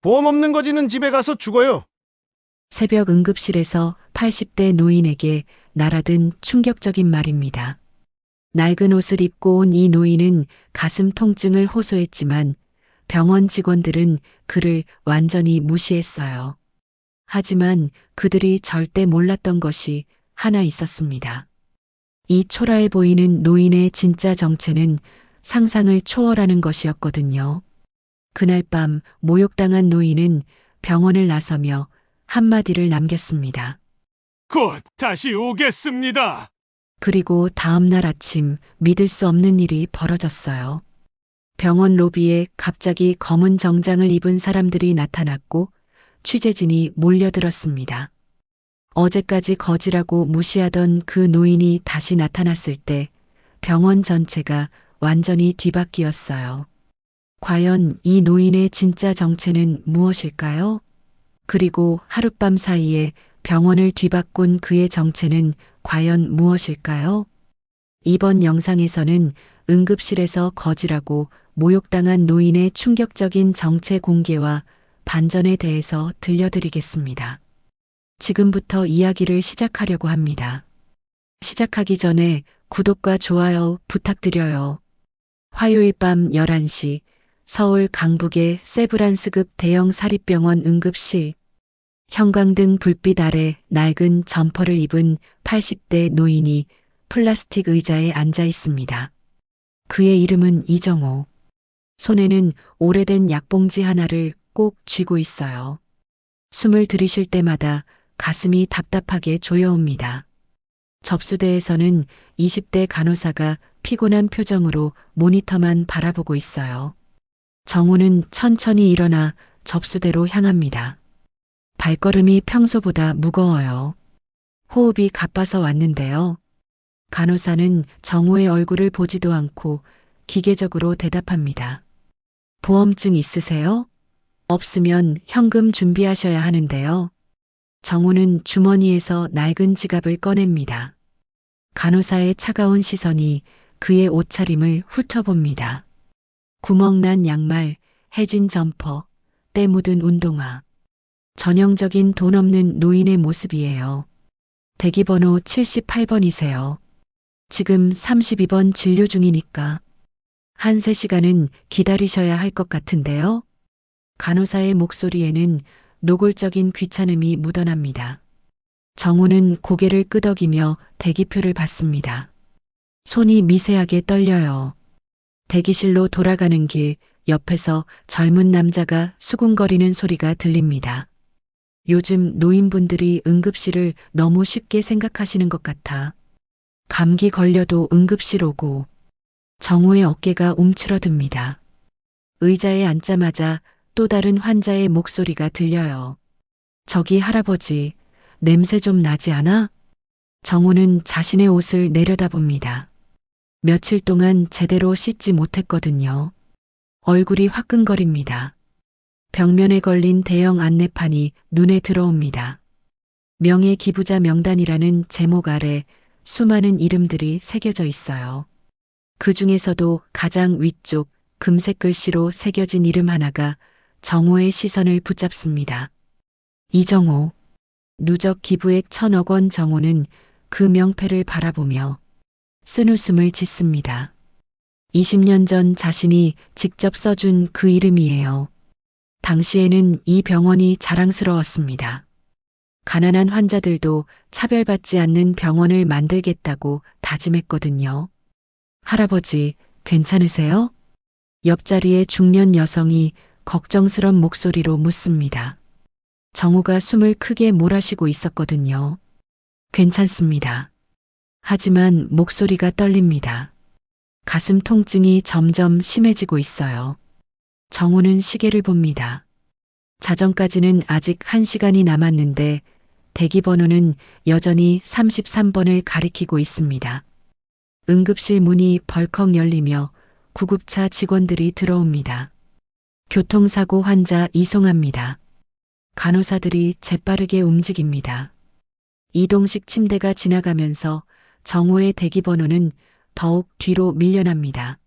보험 없는 거지는 집에 가서 죽어요. 새벽 응급실에서 80대 노인에게 날아든 충격적인 말입니다. 낡은 옷을 입고 온 이 노인은 가슴 통증을 호소했지만 병원 직원들은 그를 완전히 무시했어요. 하지만 그들이 절대 몰랐던 것이 하나 있었습니다. 이 초라해 보이는 노인의 진짜 정체는 상상을 초월하는 것이었거든요. 그날 밤 모욕당한 노인은 병원을 나서며 한마디를 남겼습니다. 곧 다시 오겠습니다. 그리고 다음 날 아침 믿을 수 없는 일이 벌어졌어요. 병원 로비에 갑자기 검은 정장을 입은 사람들이 나타났고 취재진이 몰려들었습니다. 어제까지 거지라고 무시하던 그 노인이 다시 나타났을 때 병원 전체가 완전히 뒤바뀌었어요. 과연 이 노인의 진짜 정체는 무엇일까요? 그리고 하룻밤 사이에 병원을 뒤바꾼 그의 정체는 과연 무엇일까요? 이번 영상에서는 응급실에서 거지라고 모욕당한 노인의 충격적인 정체 공개와 반전에 대해서 들려드리겠습니다. 지금부터 이야기를 시작하려고 합니다. 시작하기 전에 구독과 좋아요 부탁드려요. 화요일 밤 11시 서울 강북의 세브란스급 대형 사립병원 응급실. 형광등 불빛 아래 낡은 점퍼를 입은 80대 노인이 플라스틱 의자에 앉아 있습니다. 그의 이름은 이정호. 손에는 오래된 약봉지 하나를 꼭 쥐고 있어요. 숨을 들이쉴 때마다 가슴이 답답하게 조여옵니다. 접수대에서는 20대 간호사가 피곤한 표정으로 모니터만 바라보고 있어요. 정우는 천천히 일어나 접수대로 향합니다. 발걸음이 평소보다 무거워요. 호흡이 가빠서 왔는데요. 간호사는 정우의 얼굴을 보지도 않고 기계적으로 대답합니다. 보험증 있으세요? 없으면 현금 준비하셔야 하는데요. 정우는 주머니에서 낡은 지갑을 꺼냅니다. 간호사의 차가운 시선이 그의 옷차림을 훑어봅니다. 구멍난 양말, 해진 점퍼, 때 묻은 운동화. 전형적인 돈 없는 노인의 모습이에요. 대기번호 78번이세요. 지금 32번 진료 중이니까 한 3시간은 기다리셔야 할 것 같은데요. 간호사의 목소리에는 노골적인 귀찮음이 묻어납니다. 정우는 고개를 끄덕이며 대기표를 받습니다. 손이 미세하게 떨려요. 대기실로 돌아가는 길 옆에서 젊은 남자가 수군거리는 소리가 들립니다. 요즘 노인분들이 응급실을 너무 쉽게 생각하시는 것 같아. 감기 걸려도 응급실 오고. 정우의 어깨가 움츠러듭니다. 의자에 앉자마자 또 다른 환자의 목소리가 들려요. 저기 할아버지, 냄새 좀 나지 않아? 정우는 자신의 옷을 내려다봅니다. 며칠 동안 제대로 씻지 못했거든요. 얼굴이 화끈거립니다. 벽면에 걸린 대형 안내판이 눈에 들어옵니다. 명예 기부자 명단이라는 제목 아래 수많은 이름들이 새겨져 있어요. 그 중에서도 가장 위쪽 금색 글씨로 새겨진 이름 하나가 정호의 시선을 붙잡습니다. 이정호. 누적 기부액 1,000억 원. 정호는 그 명패를 바라보며 쓴웃음을 짓습니다. 20년 전 자신이 직접 써준 그 이름이에요. 당시에는 이 병원이 자랑스러웠습니다. 가난한 환자들도 차별받지 않는 병원을 만들겠다고 다짐했거든요. 할아버지, 괜찮으세요? 옆자리의 중년 여성이 걱정스런 목소리로 묻습니다. 정우가 숨을 크게 몰아쉬고 있었거든요. 괜찮습니다. 하지만 목소리가 떨립니다. 가슴 통증이 점점 심해지고 있어요. 정우는 시계를 봅니다. 자정까지는 아직 1시간이 남았는데 대기번호는 여전히 33번을 가리키고 있습니다. 응급실 문이 벌컥 열리며 구급차 직원들이 들어옵니다. 교통사고 환자 이송합니다. 간호사들이 재빠르게 움직입니다. 이동식 침대가 지나가면서 정우의 대기번호는 더욱 뒤로 밀려납니다.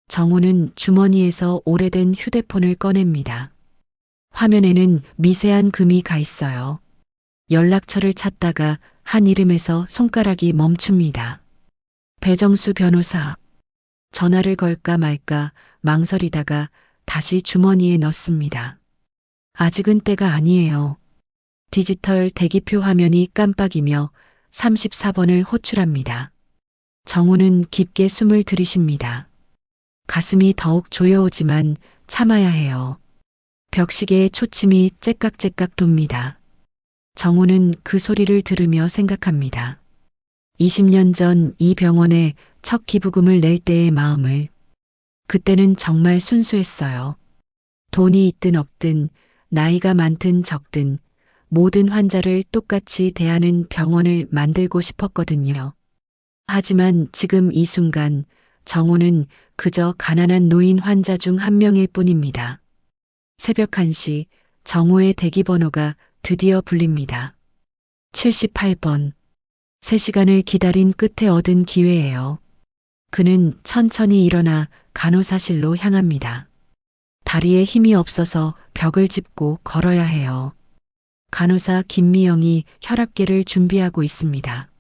정우는 주머니에서 오래된 휴대폰을 꺼냅니다. 화면에는 미세한 금이 가 있어요. 연락처를 찾다가 한 이름에서 손가락이 멈춥니다. 배정수 변호사. 전화를 걸까 말까 망설이다가 다시 주머니에 넣습니다. 아직은 때가 아니에요. 디지털 대기표 화면이 깜빡이며 34번을 호출합니다. 정우는 깊게 숨을 들이쉽니다. 가슴이 더욱 조여오지만 참아야 해요. 벽시계의 초침이 째깍째깍 돕니다. 정우는 그 소리를 들으며 생각합니다. 20년 전 이 병원에 첫 기부금을 낼 때의 마음을. 그때는 정말 순수했어요. 돈이 있든 없든 나이가 많든 적든 모든 환자를 똑같이 대하는 병원을 만들고 싶었거든요. 하지만 지금 이 순간 정우는 그저 가난한 노인 환자 중 한 명일 뿐입니다. 새벽 1시 정우의 대기번호가 드디어 불립니다. 78번. 3시간을 기다린 끝에 얻은 기회예요. 그는 천천히 일어나 간호사실로 향합니다. 다리에 힘이 없어서 벽을 짚고 걸어야 해요. 간호사 김미영이 혈압계를 준비하고 있습니다.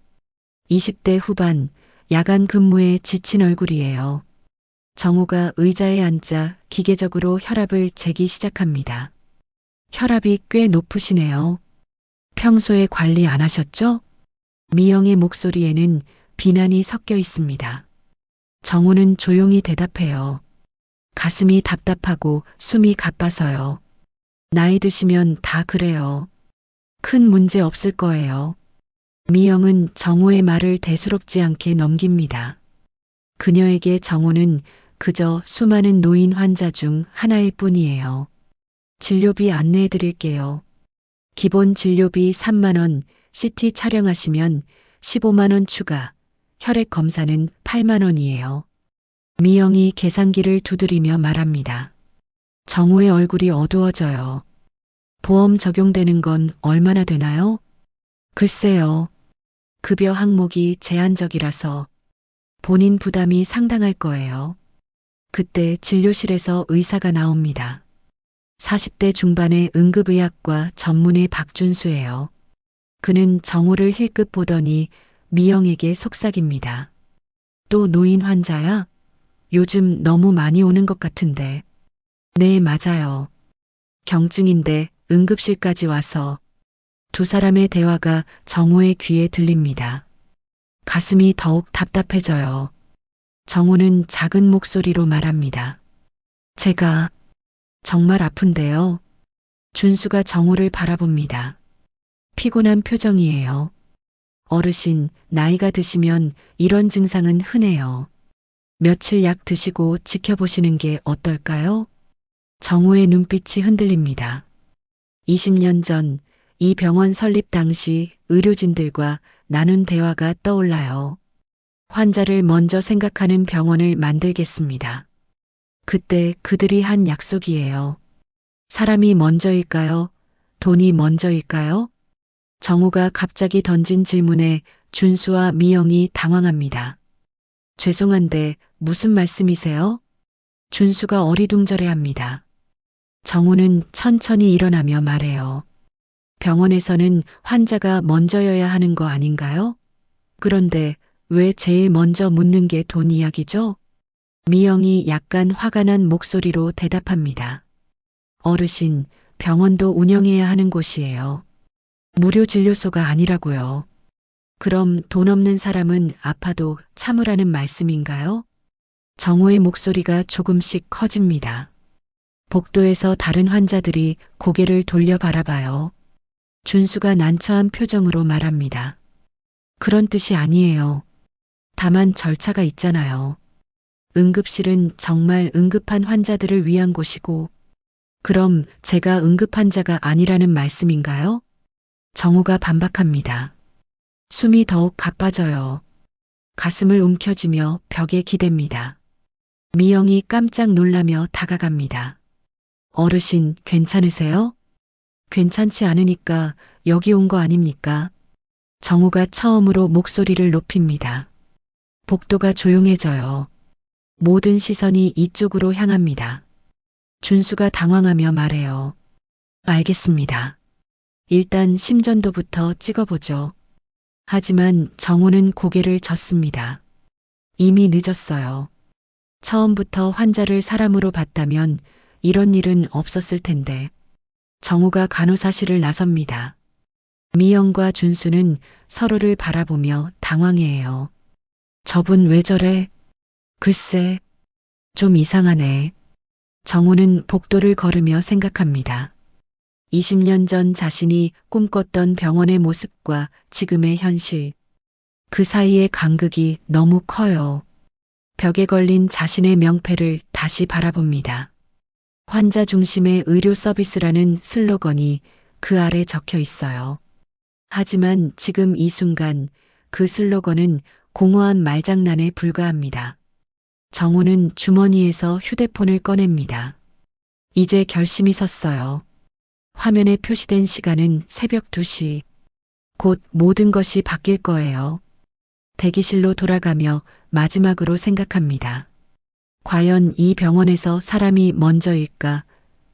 20대 후반, 야간 근무에 지친 얼굴이에요. 정우가 의자에 앉아 기계적으로 혈압을 재기 시작합니다. 혈압이 꽤 높으시네요. 평소에 관리 안 하셨죠? 미영의 목소리에는 비난이 섞여 있습니다. 정우는 조용히 대답해요. 가슴이 답답하고 숨이 가빠서요. 나이 드시면 다 그래요. 큰 문제 없을 거예요. 미영은 정우의 말을 대수롭지 않게 넘깁니다. 그녀에게 정우는 그저 수많은 노인 환자 중 하나일 뿐이에요. 진료비 안내해 드릴게요. 기본 진료비 3만 원, CT 촬영하시면 15만 원 추가, 혈액 검사는 8만 원이에요. 미영이 계산기를 두드리며 말합니다. 정우의 얼굴이 어두워져요. 보험 적용되는 건 얼마나 되나요? 글쎄요. 급여 항목이 제한적이라서 본인 부담이 상당할 거예요. 그때 진료실에서 의사가 나옵니다. 40대 중반의 응급의학과 전문의 박준수예요. 그는 정우를 힐끗 보더니 미영에게 속삭입니다. 또 노인 환자야? 요즘 너무 많이 오는 것 같은데. 네, 맞아요. 경증인데 응급실까지 와서. 두 사람의 대화가 정우의 귀에 들립니다. 가슴이 더욱 답답해져요. 정우는 작은 목소리로 말합니다. 제가 정말 아픈데요. 준수가 정우를 바라봅니다. 피곤한 표정이에요. 어르신, 나이가 드시면 이런 증상은 흔해요. 며칠 약 드시고 지켜보시는 게 어떨까요? 정우의 눈빛이 흔들립니다. 20년 전 이 병원 설립 당시 의료진들과 나눈 대화가 떠올라요. 환자를 먼저 생각하는 병원을 만들겠습니다. 그때 그들이 한 약속이에요. 사람이 먼저일까요? 돈이 먼저일까요? 정우가 갑자기 던진 질문에 준수와 미영이 당황합니다. 죄송한데 무슨 말씀이세요? 준수가 어리둥절해합니다. 정우는 천천히 일어나며 말해요. 병원에서는 환자가 먼저여야 하는 거 아닌가요? 그런데 왜 제일 먼저 묻는 게 돈 이야기죠? 미영이 약간 화가 난 목소리로 대답합니다. 어르신, 병원도 운영해야 하는 곳이에요. 무료 진료소가 아니라고요. 그럼 돈 없는 사람은 아파도 참으라는 말씀인가요? 정우의 목소리가 조금씩 커집니다. 복도에서 다른 환자들이 고개를 돌려 바라봐요. 준수가 난처한 표정으로 말합니다. 그런 뜻이 아니에요. 다만 절차가 있잖아요. 응급실은 정말 응급한 환자들을 위한 곳이고, 그럼 제가 응급 환자가 아니라는 말씀인가요? 정우가 반박합니다. 숨이 더욱 가빠져요. 가슴을 움켜쥐며 벽에 기댑니다. 미영이 깜짝 놀라며 다가갑니다. 어르신, 괜찮으세요? 괜찮지 않으니까 여기 온 거 아닙니까? 정우가 처음으로 목소리를 높입니다. 복도가 조용해져요. 모든 시선이 이쪽으로 향합니다. 준수가 당황하며 말해요. 알겠습니다. 일단 심전도부터 찍어보죠. 하지만 정호는 고개를 젓습니다. 이미 늦었어요. 처음부터 환자를 사람으로 봤다면 이런 일은 없었을 텐데. 정호가 간호사실을 나섭니다. 미영과 준수는 서로를 바라보며 당황해해요. 저분 왜 저래? 글쎄, 좀 이상하네. 정호는 복도를 걸으며 생각합니다. 20년 전 자신이 꿈꿨던 병원의 모습과 지금의 현실. 그 사이의 간극이 너무 커요. 벽에 걸린 자신의 명패를 다시 바라봅니다. 환자 중심의 의료 서비스라는 슬로건이 그 아래 적혀 있어요. 하지만 지금 이 순간 그 슬로건은 공허한 말장난에 불과합니다. 정호는 주머니에서 휴대폰을 꺼냅니다. 이제 결심이 섰어요. 화면에 표시된 시간은 새벽 2시. 곧 모든 것이 바뀔 거예요. 대기실로 돌아가며 마지막으로 생각합니다. 과연 이 병원에서 사람이 먼저일까?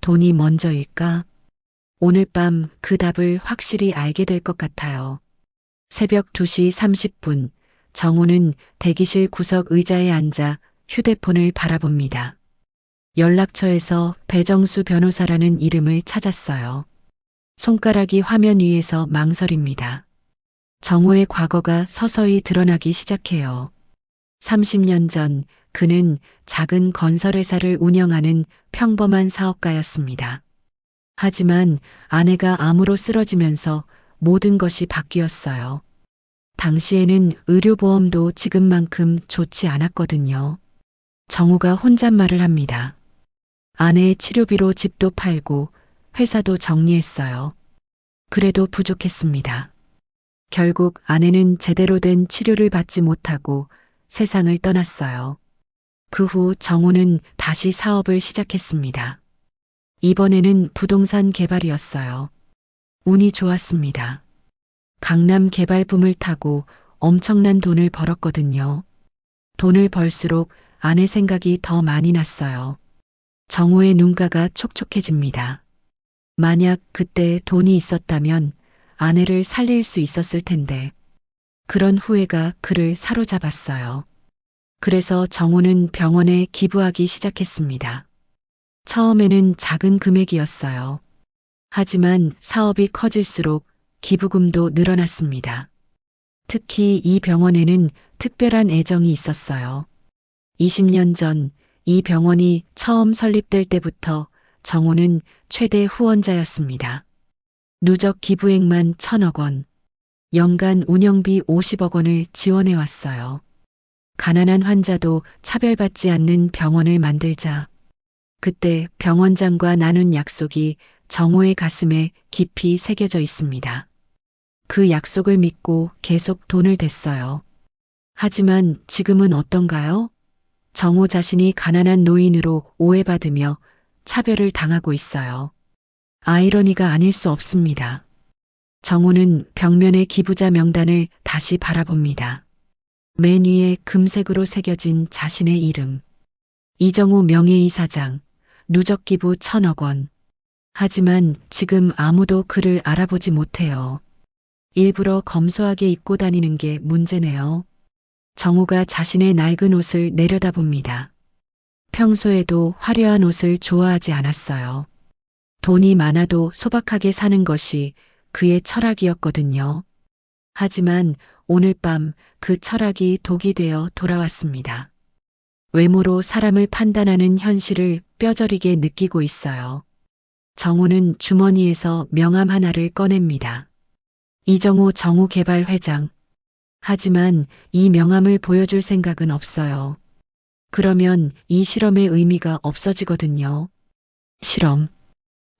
돈이 먼저일까? 오늘 밤 그 답을 확실히 알게 될 것 같아요. 새벽 2시 30분, 정호는 대기실 구석 의자에 앉아 휴대폰을 바라봅니다. 연락처에서 배정수 변호사라는 이름을 찾았어요. 손가락이 화면 위에서 망설입니다. 정호의 과거가 서서히 드러나기 시작해요. 30년 전 그는 작은 건설회사를 운영하는 평범한 사업가였습니다. 하지만 아내가 암으로 쓰러지면서 모든 것이 바뀌었어요. 당시에는 의료보험도 지금만큼 좋지 않았거든요. 정호가 혼잣말을 합니다. 아내의 치료비로 집도 팔고 회사도 정리했어요. 그래도 부족했습니다. 결국 아내는 제대로 된 치료를 받지 못하고 세상을 떠났어요. 그 후 정호는 다시 사업을 시작했습니다. 이번에는 부동산 개발이었어요. 운이 좋았습니다. 강남 개발붐을 타고 엄청난 돈을 벌었거든요. 돈을 벌수록 아내 생각이 더 많이 났어요. 정호의 눈가가 촉촉해집니다. 만약 그때 돈이 있었다면 아내를 살릴 수 있었을 텐데 그런 후회가 그를 사로잡았어요. 그래서 정호는 병원에 기부하기 시작했습니다. 처음에는 작은 금액이었어요. 하지만 사업이 커질수록 기부금도 늘어났습니다. 특히 이 병원에는 특별한 애정이 있었어요. 20년 전 이 병원이 처음 설립될 때부터 정호는 최대 후원자였습니다. 누적 기부액만 1,000억 원, 연간 운영비 50억 원을 지원해 왔어요. 가난한 환자도 차별받지 않는 병원을 만들자. 그때 병원장과 나눈 약속이 정호의 가슴에 깊이 새겨져 있습니다. 그 약속을 믿고 계속 돈을 댔어요. 하지만 지금은 어떤가요? 정호 자신이 가난한 노인으로 오해받으며 차별을 당하고 있어요. 아이러니가 아닐 수 없습니다. 정호는 벽면의 기부자 명단을 다시 바라봅니다. 맨 위에 금색으로 새겨진 자신의 이름. 이정호 명예이사장, 누적 기부 1,000억 원. 하지만 지금 아무도 그를 알아보지 못해요. 일부러 검소하게 입고 다니는 게 문제네요. 정호가 자신의 낡은 옷을 내려다봅니다. 평소에도 화려한 옷을 좋아하지 않았어요. 돈이 많아도 소박하게 사는 것이 그의 철학이었거든요. 하지만 오늘 밤 그 철학이 독이 되어 돌아왔습니다. 외모로 사람을 판단하는 현실을 뼈저리게 느끼고 있어요. 정호는 주머니에서 명함 하나를 꺼냅니다. 이정호 정호개발 회장. 하지만 이 명함을 보여줄 생각은 없어요. 그러면 이 실험의 의미가 없어지거든요. 실험.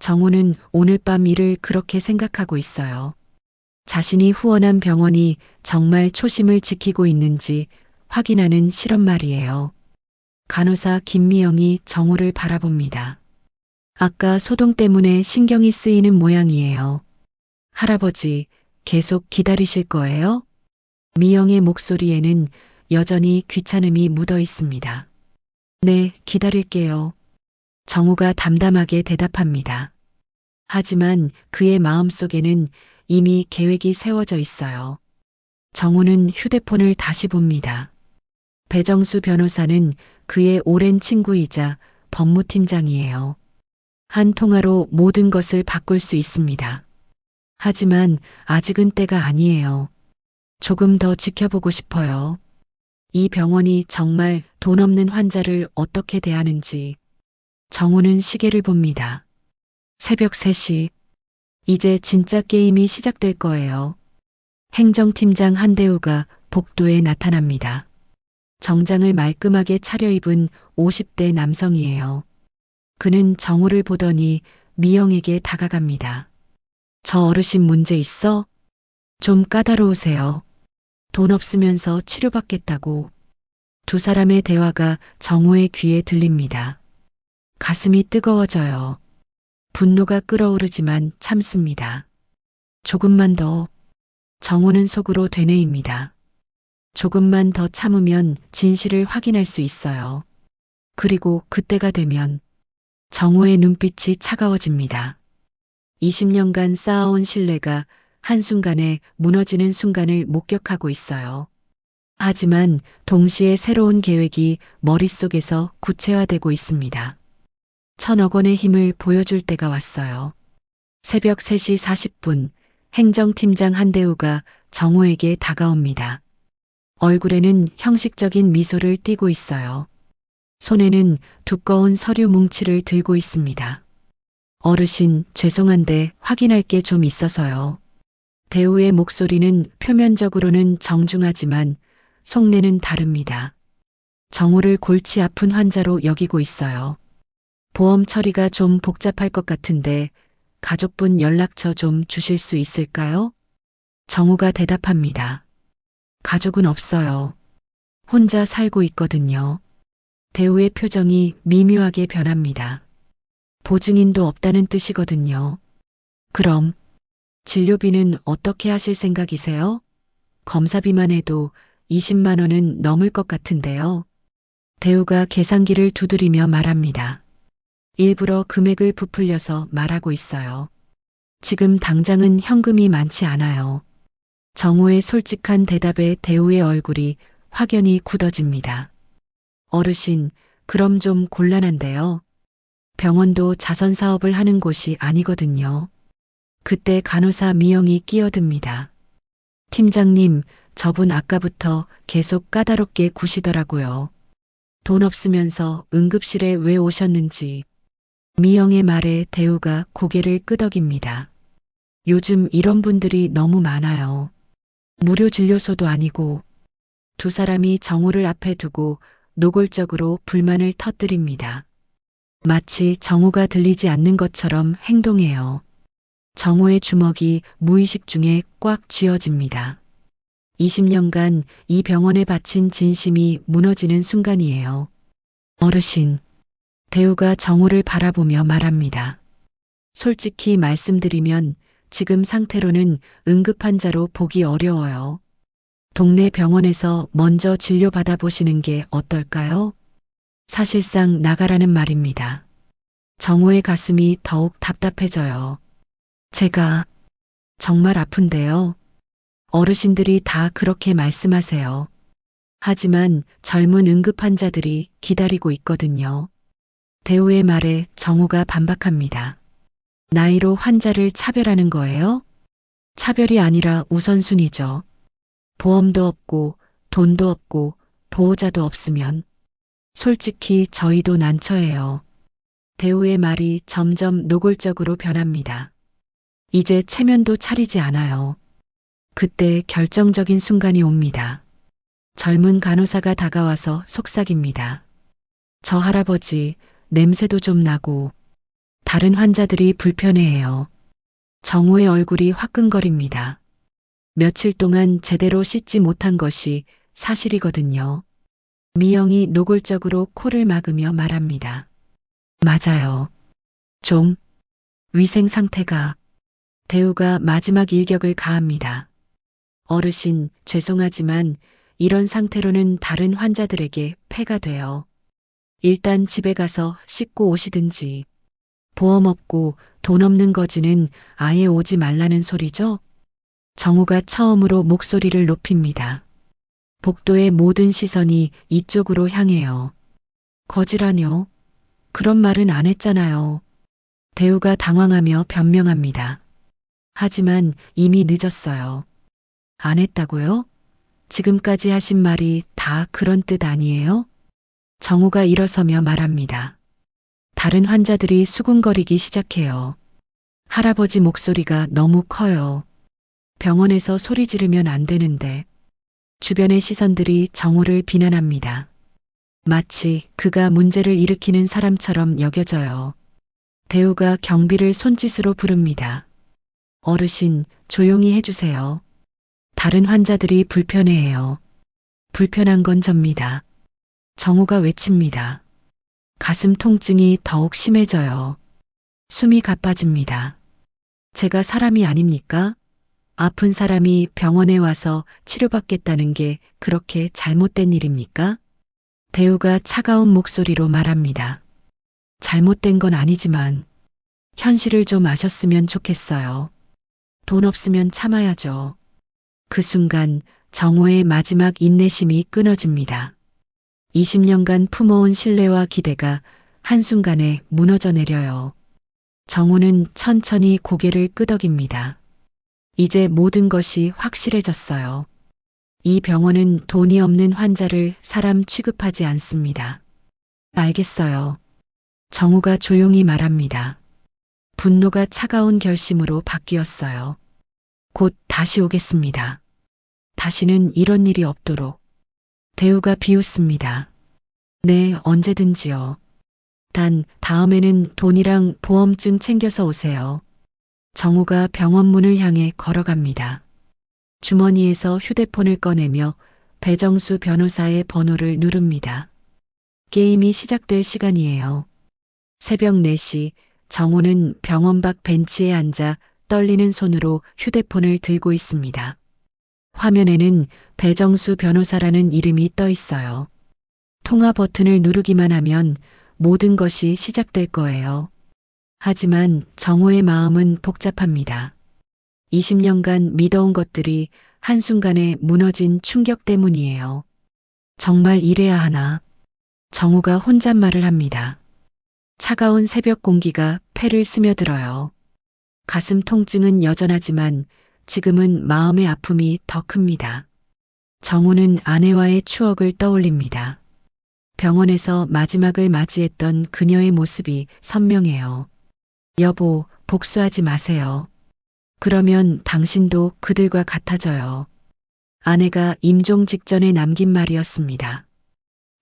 정호는 오늘 밤 일을 그렇게 생각하고 있어요. 자신이 후원한 병원이 정말 초심을 지키고 있는지 확인하는 실험 말이에요. 간호사 김미영이 정호를 바라봅니다. 아까 소동 때문에 신경이 쓰이는 모양이에요. 할아버지, 계속 기다리실 거예요? 미영의 목소리에는 여전히 귀찮음이 묻어 있습니다. 네, 기다릴게요. 정호가 담담하게 대답합니다. 하지만 그의 마음속에는 이미 계획이 세워져 있어요. 정우는 휴대폰을 다시 봅니다. 배정수 변호사는 그의 오랜 친구이자 법무팀장이에요. 한 통화로 모든 것을 바꿀 수 있습니다. 하지만 아직은 때가 아니에요. 조금 더 지켜보고 싶어요. 이 병원이 정말 돈 없는 환자를 어떻게 대하는지. 정우는 시계를 봅니다. 새벽 3시. 이제 진짜 게임이 시작될 거예요. 행정팀장 한대우가 복도에 나타납니다. 정장을 말끔하게 차려입은 50대 남성이에요. 그는 정우를 보더니 미영에게 다가갑니다. 저 어르신 문제 있어? 좀 까다로우세요. 돈 없으면서 치료받겠다고. 두 사람의 대화가 정우의 귀에 들립니다. 가슴이 뜨거워져요. 분노가 끓어오르지만 참습니다. 조금만 더. 정우는 속으로 되뇌입니다. 조금만 더 참으면 진실을 확인할 수 있어요. 그리고 그때가 되면 정우의 눈빛이 차가워집니다. 20년간 쌓아온 신뢰가 한순간에 무너지는 순간을 목격하고 있어요. 하지만 동시에 새로운 계획이 머릿속에서 구체화되고 있습니다. 1,000억 원의 힘을 보여줄 때가 왔어요. 새벽 3시 40분 행정팀장 한대우가 정우에게 다가옵니다. 얼굴에는 형식적인 미소를 띠고 있어요. 손에는 두꺼운 서류 뭉치를 들고 있습니다. 어르신, 죄송한데 확인할 게 좀 있어서요. 대우의 목소리는 표면적으로는 정중하지만 속내는 다릅니다. 정우를 골치 아픈 환자로 여기고 있어요. 보험 처리가 좀 복잡할 것 같은데 가족분 연락처 좀 주실 수 있을까요? 정우가 대답합니다. 가족은 없어요. 혼자 살고 있거든요. 대우의 표정이 미묘하게 변합니다. 보증인도 없다는 뜻이거든요. 그럼 진료비는 어떻게 하실 생각이세요? 검사비만 해도 20만 원은 넘을 것 같은데요. 대우가 계산기를 두드리며 말합니다. 일부러 금액을 부풀려서 말하고 있어요. 지금 당장은 현금이 많지 않아요. 정우의 솔직한 대답에 대우의 얼굴이 확연히 굳어집니다. 어르신, 그럼 좀 곤란한데요. 병원도 자선 사업을 하는 곳이 아니거든요. 그때 간호사 미영이 끼어듭니다. 팀장님, 저분 아까부터 계속 까다롭게 구시더라고요. 돈 없으면서 응급실에 왜 오셨는지. 미영의 말에 대우가 고개를 끄덕입니다. 요즘 이런 분들이 너무 많아요. 무료 진료소도 아니고. 두 사람이 정우를 앞에 두고 노골적으로 불만을 터뜨립니다. 마치 정우가 들리지 않는 것처럼 행동해요. 정우의 주먹이 무의식 중에 꽉 쥐어집니다. 20년간 이 병원에 바친 진심이 무너지는 순간이에요. 어르신, 대우가 정우를 바라보며 말합니다. 솔직히 말씀드리면 지금 상태로는 응급 환자로 보기 어려워요. 동네 병원에서 먼저 진료받아 보시는 게 어떨까요? 사실상 나가라는 말입니다. 정우의 가슴이 더욱 답답해져요. 제가 정말 아픈데요. 어르신들이 다 그렇게 말씀하세요. 하지만 젊은 응급 환자들이 기다리고 있거든요. 대우의 말에 정우가 반박합니다. 나이로 환자를 차별하는 거예요? 차별이 아니라 우선순위죠. 보험도 없고 돈도 없고 보호자도 없으면 솔직히 저희도 난처해요. 대우의 말이 점점 노골적으로 변합니다. 이제 체면도 차리지 않아요. 그때 결정적인 순간이 옵니다. 젊은 간호사가 다가와서 속삭입니다. 저 할아버지 냄새도 좀 나고 다른 환자들이 불편해해요. 정우의 얼굴이 화끈거립니다. 며칠 동안 제대로 씻지 못한 것이 사실이거든요. 미영이 노골적으로 코를 막으며 말합니다. 맞아요. 좀 위생 상태가. 대우가 마지막 일격을 가합니다. 어르신, 죄송하지만 이런 상태로는 다른 환자들에게 폐가 돼요. 일단 집에 가서 씻고 오시든지. 보험 없고 돈 없는 거지는 아예 오지 말라는 소리죠? 정우가 처음으로 목소리를 높입니다. 복도의 모든 시선이 이쪽으로 향해요. 거지라뇨? 그런 말은 안 했잖아요. 대우가 당황하며 변명합니다. 하지만 이미 늦었어요. 안 했다고요? 지금까지 하신 말이 다 그런 뜻 아니에요? 정우가 일어서며 말합니다. 다른 환자들이 수군거리기 시작해요. 할아버지 목소리가 너무 커요. 병원에서 소리 지르면 안 되는데. 주변의 시선들이 정우를 비난합니다. 마치 그가 문제를 일으키는 사람처럼 여겨져요. 대우가 경비를 손짓으로 부릅니다. 어르신, 조용히 해주세요. 다른 환자들이 불편해해요. 불편한 건 접니다. 정우가 외칩니다. 가슴 통증이 더욱 심해져요. 숨이 가빠집니다. 제가 사람이 아닙니까? 아픈 사람이 병원에 와서 치료받겠다는 게 그렇게 잘못된 일입니까? 대우가 차가운 목소리로 말합니다. 잘못된 건 아니지만 현실을 좀 아셨으면 좋겠어요. 돈 없으면 참아야죠. 그 순간 정호의 마지막 인내심이 끊어집니다. 20년간 품어온 신뢰와 기대가 한순간에 무너져 내려요. 정호는 천천히 고개를 끄덕입니다. 이제 모든 것이 확실해졌어요. 이 병원은 돈이 없는 환자를 사람 취급하지 않습니다. 알겠어요. 정우가 조용히 말합니다. 분노가 차가운 결심으로 바뀌었어요. 곧 다시 오겠습니다. 다시는 이런 일이 없도록. 대우가 비웃습니다. 네, 언제든지요. 단 다음에는 돈이랑 보험증 챙겨서 오세요. 정우가 병원 문을 향해 걸어갑니다. 주머니에서 휴대폰을 꺼내며 배정수 변호사의 번호를 누릅니다. 게임이 시작될 시간이에요. 새벽 4시 정우는 병원 밖 벤치에 앉아 떨리는 손으로 휴대폰을 들고 있습니다. 화면에는 배정수 변호사라는 이름이 떠 있어요. 통화 버튼을 누르기만 하면 모든 것이 시작될 거예요. 하지만 정호의 마음은 복잡합니다. 20년간 믿어온 것들이 한순간에 무너진 충격 때문이에요. 정말 이래야 하나? 정우가 혼잣말을 합니다. 차가운 새벽 공기가 폐를 스며들어요. 가슴 통증은 여전하지만 지금은 마음의 아픔이 더 큽니다. 정우는 아내와의 추억을 떠올립니다. 병원에서 마지막을 맞이했던 그녀의 모습이 선명해요. 여보, 복수하지 마세요. 그러면 당신도 그들과 같아져요. 아내가 임종 직전에 남긴 말이었습니다.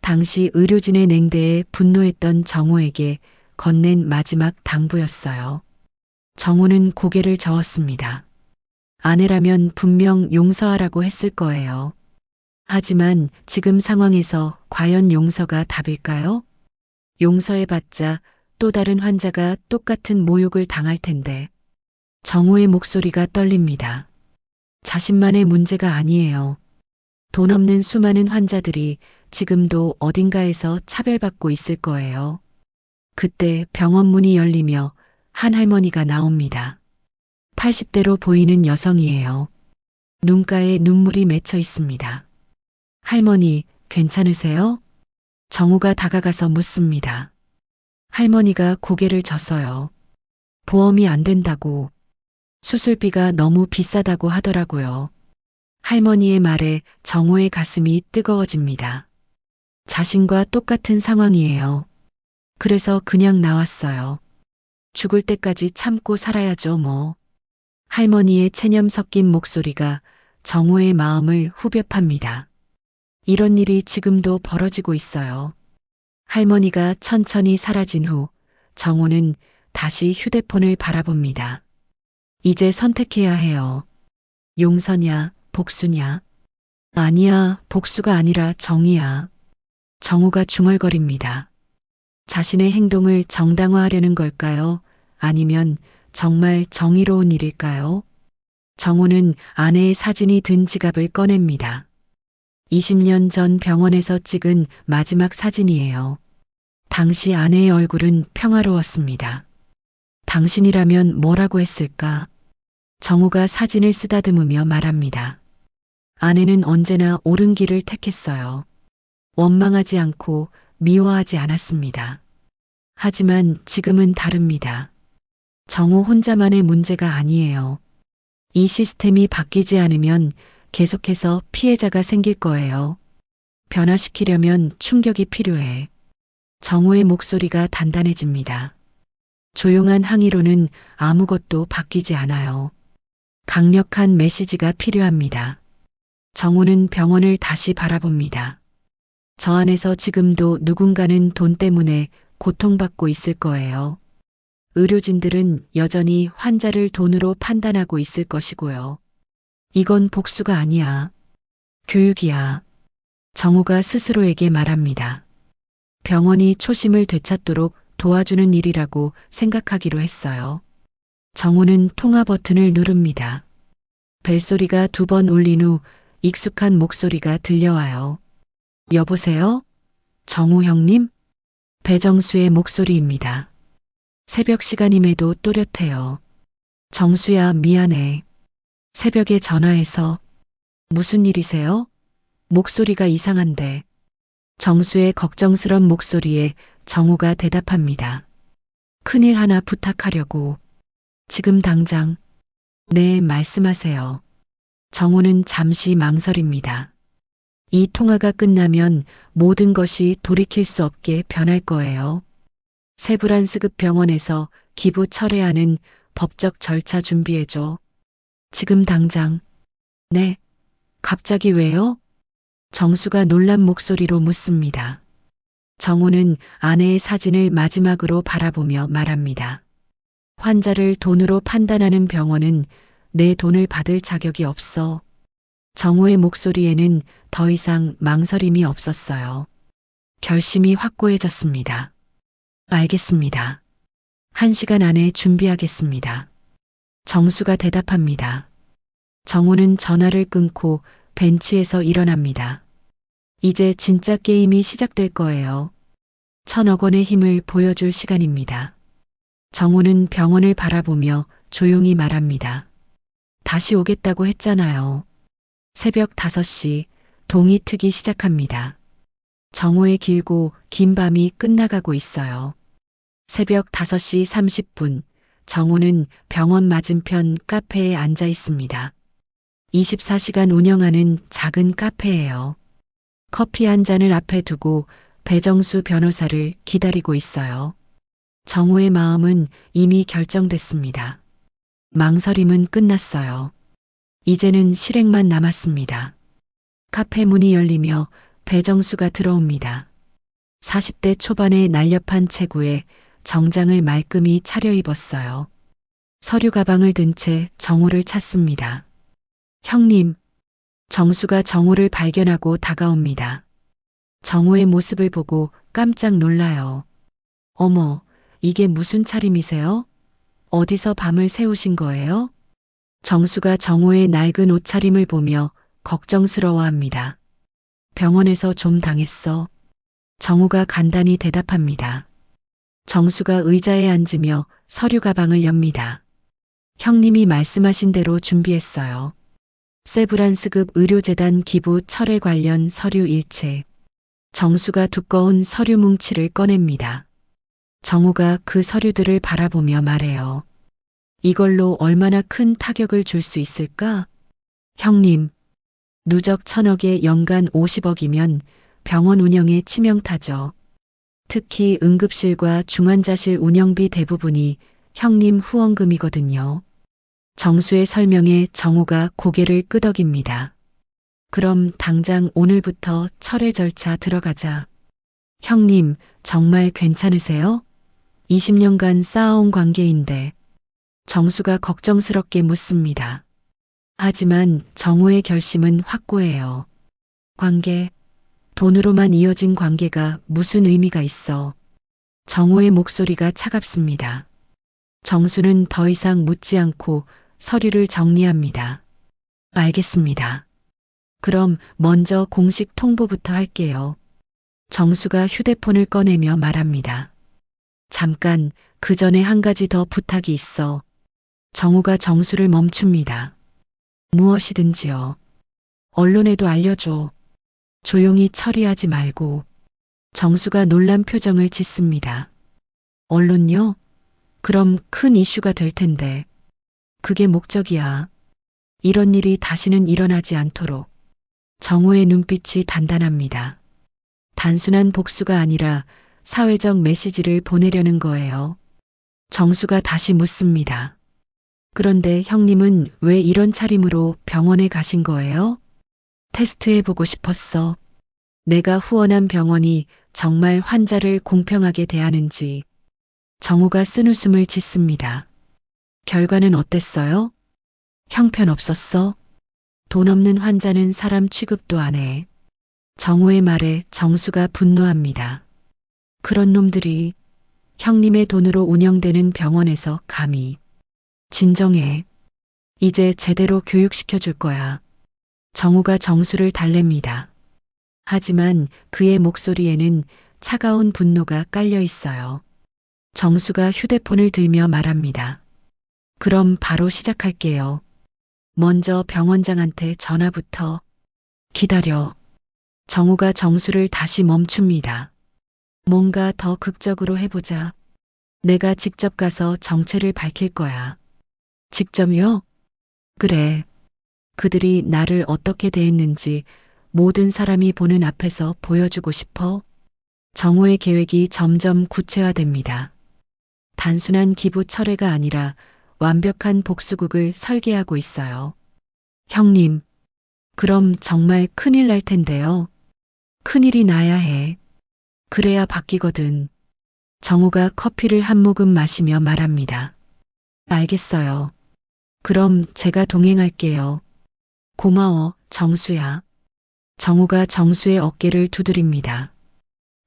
당시 의료진의 냉대에 분노했던 정호에게 건넨 마지막 당부였어요. 정호는 고개를 저었습니다. 아내라면 분명 용서하라고 했을 거예요. 하지만 지금 상황에서 과연 용서가 답일까요? 용서해봤자 또 다른 환자가 똑같은 모욕을 당할 텐데. 정호의 목소리가 떨립니다. 자신만의 문제가 아니에요. 돈 없는 수많은 환자들이 지금도 어딘가에서 차별받고 있을 거예요. 그때 병원 문이 열리며 한 할머니가 나옵니다. 80대로 보이는 여성이에요. 눈가에 눈물이 맺혀 있습니다. 할머니, 괜찮으세요? 정우가 다가가서 묻습니다. 할머니가 고개를 젓어요. 보험이 안 된다고. 수술비가 너무 비싸다고 하더라고요. 할머니의 말에 정호의 가슴이 뜨거워집니다. 자신과 똑같은 상황이에요. 그래서 그냥 나왔어요. 죽을 때까지 참고 살아야죠, 뭐. 할머니의 체념 섞인 목소리가 정호의 마음을 후벼 팝니다. 이런 일이 지금도 벌어지고 있어요. 할머니가 천천히 사라진 후 정호는 다시 휴대폰을 바라봅니다. 이제 선택해야 해요. 용서냐, 복수냐? 아니야, 복수가 아니라 정의야. 정우가 중얼거립니다. 자신의 행동을 정당화하려는 걸까요? 아니면 정말 정의로운 일일까요? 정우는 아내의 사진이 든 지갑을 꺼냅니다. 20년 전 병원에서 찍은 마지막 사진이에요. 당시 아내의 얼굴은 평화로웠습니다. 당신이라면 뭐라고 했을까? 정우가 사진을 쓰다듬으며 말합니다. 아내는 언제나 옳은 길을 택했어요. 원망하지 않고 미워하지 않았습니다. 하지만 지금은 다릅니다. 정우 혼자만의 문제가 아니에요. 이 시스템이 바뀌지 않으면 계속해서 피해자가 생길 거예요. 변화시키려면 충격이 필요해. 정우의 목소리가 단단해집니다. 조용한 항의로는 아무것도 바뀌지 않아요. 강력한 메시지가 필요합니다. 정우는 병원을 다시 바라봅니다. 저 안에서 지금도 누군가는 돈 때문에 고통받고 있을 거예요. 의료진들은 여전히 환자를 돈으로 판단하고 있을 것이고요. 이건 복수가 아니야. 교육이야. 정우가 스스로에게 말합니다. 병원이 초심을 되찾도록 도와주는 일이라고 생각하기로 했어요. 정우는 통화 버튼을 누릅니다. 벨소리가 2번 울린 후 익숙한 목소리가 들려와요. 여보세요? 정우 형님? 배정수의 목소리입니다. 새벽 시간임에도 또렷해요. 정수야, 미안해. 새벽에 전화해서. 무슨 일이세요? 목소리가 이상한데. 정수의 걱정스런 목소리에 정우가 대답합니다. 큰일 하나 부탁하려고. 지금 당장. 네, 말씀하세요. 정우는 잠시 망설입니다. 이 통화가 끝나면 모든 것이 돌이킬 수 없게 변할 거예요. 세브란스급 병원에서 기부 철회하는 법적 절차 준비해줘. 지금 당장. 네. 갑자기 왜요? 정수가 놀란 목소리로 묻습니다. 정우는 아내의 사진을 마지막으로 바라보며 말합니다. 환자를 돈으로 판단하는 병원은 내 돈을 받을 자격이 없어. 정우의 목소리에는 더 이상 망설임이 없었어요. 결심이 확고해졌습니다. 알겠습니다. 1시간 안에 준비하겠습니다. 정수가 대답합니다. 정우는 전화를 끊고 벤치에서 일어납니다. 이제 진짜 게임이 시작될 거예요. 1,000억 원의 힘을 보여줄 시간입니다. 정우는 병원을 바라보며 조용히 말합니다. 다시 오겠다고 했잖아요. 새벽 5시 동이 트기 시작합니다. 정우의 길고 긴 밤이 끝나가고 있어요. 새벽 5시 30분 정우는 병원 맞은편 카페에 앉아 있습니다. 24시간 운영하는 작은 카페예요. 커피 한 잔을 앞에 두고 배정수 변호사를 기다리고 있어요. 정우의 마음은 이미 결정됐습니다. 망설임은 끝났어요. 이제는 실행만 남았습니다. 카페 문이 열리며 배정수가 들어옵니다. 40대 초반의 날렵한 체구에 정장을 말끔히 차려입었어요. 서류 가방을 든 채 정우를 찾습니다. 형님. 정수가 정우를 발견하고 다가옵니다. 정우의 모습을 보고 깜짝 놀라요. 어머, 이게 무슨 차림이세요? 어디서 밤을 새우신 거예요? 정수가 정우의 낡은 옷차림을 보며 걱정스러워합니다. 병원에서 좀 당했어. 정우가 간단히 대답합니다. 정수가 의자에 앉으며 서류 가방을 엽니다. 형님이 말씀하신 대로 준비했어요. 세브란스급 의료재단 기부 철회 관련 서류 일체. 정수가 두꺼운 서류 뭉치를 꺼냅니다. 정우가 그 서류들을 바라보며 말해요. 이걸로 얼마나 큰 타격을 줄 수 있을까? 형님, 누적 1,000억에 연간 50억이면 병원 운영에 치명타죠. 특히 응급실과 중환자실 운영비 대부분이 형님 후원금이거든요. 정수의 설명에 정우가 고개를 끄덕입니다. 그럼 당장 오늘부터 철회 절차 들어가자. 형님, 정말 괜찮으세요? 20년간 쌓아온 관계인데. 정수가 걱정스럽게 묻습니다. 하지만 정우의 결심은 확고해요. 관계, 돈으로만 이어진 관계가 무슨 의미가 있어. 정우의 목소리가 차갑습니다. 정수는 더 이상 묻지 않고 서류를 정리합니다. 알겠습니다. 그럼 먼저 공식 통보부터 할게요. 정수가 휴대폰을 꺼내며 말합니다. 잠깐 그 전에 한 가지 더 부탁이 있어. 정우가 정수를 멈춥니다. 무엇이든지요. 언론에도 알려줘. 조용히 처리하지 말고. 정수가 놀란 표정을 짓습니다. 언론요? 그럼 큰 이슈가 될 텐데. 그게 목적이야. 이런 일이 다시는 일어나지 않도록. 정우의 눈빛이 단단합니다. 단순한 복수가 아니라 사회적 메시지를 보내려는 거예요. 정수가 다시 묻습니다. 그런데 형님은 왜 이런 차림으로 병원에 가신 거예요? 테스트해보고 싶었어. 내가 후원한 병원이 정말 환자를 공평하게 대하는지. 정우가 쓴웃음을 짓습니다. 결과는 어땠어요? 형편없었어? 돈 없는 환자는 사람 취급도 안 해. 정우의 말에 정수가 분노합니다. 그런 놈들이 형님의 돈으로 운영되는 병원에서 감히. 진정해. 이제 제대로 교육시켜 줄 거야. 정우가 정수를 달랩니다. 하지만 그의 목소리에는 차가운 분노가 깔려 있어요. 정수가 휴대폰을 들며 말합니다. 그럼 바로 시작할게요. 먼저 병원장한테 전화부터. 기다려. 정우가 정수를 다시 멈춥니다. 뭔가 더 극적으로 해보자. 내가 직접 가서 정체를 밝힐 거야. 직접요? 그래. 그들이 나를 어떻게 대했는지 모든 사람이 보는 앞에서 보여주고 싶어. 정우의 계획이 점점 구체화됩니다. 단순한 기부 철회가 아니라 완벽한 복수극을 설계하고 있어요. 형님, 그럼 정말 큰일 날 텐데요. 큰일이 나야 해. 그래야 바뀌거든. 정우가 커피를 한 모금 마시며 말합니다. 알겠어요. 그럼 제가 동행할게요. 고마워, 정수야. 정우가 정수의 어깨를 두드립니다.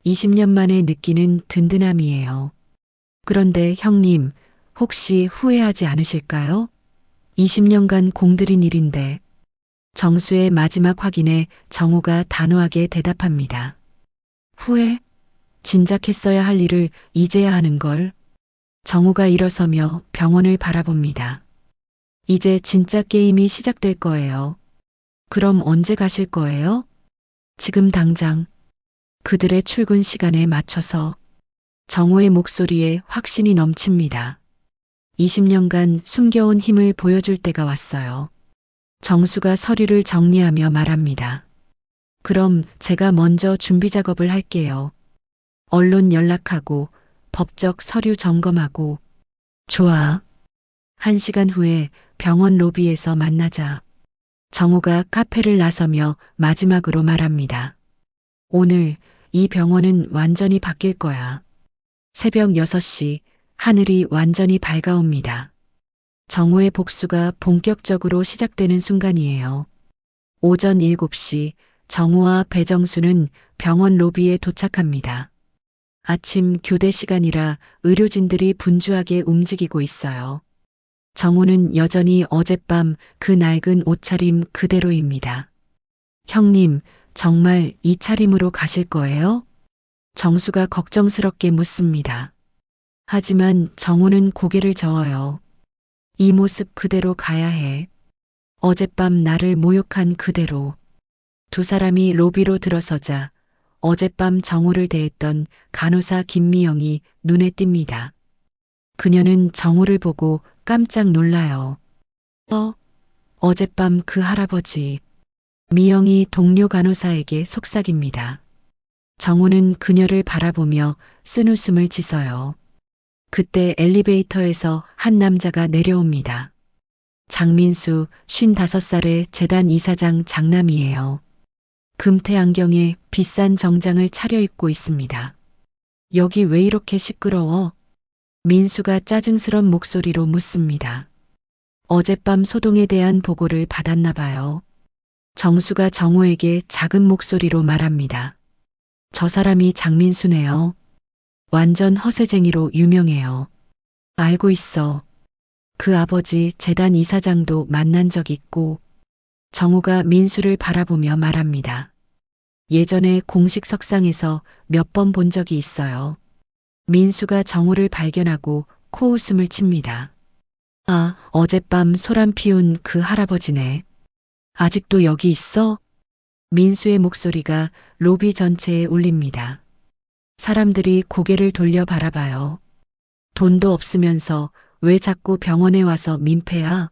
20년 만에 느끼는 든든함이에요. 그런데 형님, 혹시 후회하지 않으실까요? 20년간 공들인 일인데. 정수의 마지막 확인에 정우가 단호하게 대답합니다. 후회? 진작했어야 할 일을 이제야 하는 걸. 정우가 일어서며 병원을 바라봅니다. 이제 진짜 게임이 시작될 거예요. 그럼 언제 가실 거예요? 지금 당장. 그들의 출근 시간에 맞춰서. 정우의 목소리에 확신이 넘칩니다. 20년간 숨겨온 힘을 보여줄 때가 왔어요. 정수가 서류를 정리하며 말합니다. 그럼 제가 먼저 준비 작업을 할게요. 언론 연락하고 법적 서류 점검하고. 좋아. 1시간 후에 병원 로비에서 만나자. 정우가 카페를 나서며 마지막으로 말합니다. 오늘 이 병원은 완전히 바뀔 거야. 새벽 6시 하늘이 완전히 밝아옵니다. 정우의 복수가 본격적으로 시작되는 순간이에요. 오전 7시 정우와 배정수는 병원 로비에 도착합니다. 아침 교대 시간이라 의료진들이 분주하게 움직이고 있어요. 정우는 여전히 어젯밤 그 낡은 옷차림 그대로입니다. 형님, 정말 이 차림으로 가실 거예요? 정수가 걱정스럽게 묻습니다. 하지만 정우는 고개를 저어요. 이 모습 그대로 가야 해. 어젯밤 나를 모욕한 그대로. 두 사람이 로비로 들어서자 어젯밤 정우를 대했던 간호사 김미영이 눈에 띕니다. 그녀는 정우를 보고 깜짝 놀라요. 어젯밤 그 할아버지. 미영이 동료 간호사에게 속삭입니다. 정우는 그녀를 바라보며 쓴웃음을 짓어요. 그때 엘리베이터에서 한 남자가 내려옵니다. 장민수 55살의 재단 이사장 장남이에요. 금태 안경에 비싼 정장을 차려입고 있습니다. 여기 왜 이렇게 시끄러워? 민수가 짜증스런 목소리로 묻습니다. 어젯밤 소동에 대한 보고를 받았나 봐요. 정수가 정우에게 작은 목소리로 말합니다. 저 사람이 장민수네요. 완전 허세쟁이로 유명해요. 알고 있어. 그 아버지 재단 이사장도 만난 적 있고. 정우가 민수를 바라보며 말합니다. 예전에 공식 석상에서 몇 번 본 적이 있어요. 민수가 정우를 발견하고 코웃음을 칩니다. 아, 어젯밤 소란 피운 그 할아버지네. 아직도 여기 있어? 민수의 목소리가 로비 전체에 울립니다. 사람들이 고개를 돌려 바라봐요. 돈도 없으면서 왜 자꾸 병원에 와서 민폐야?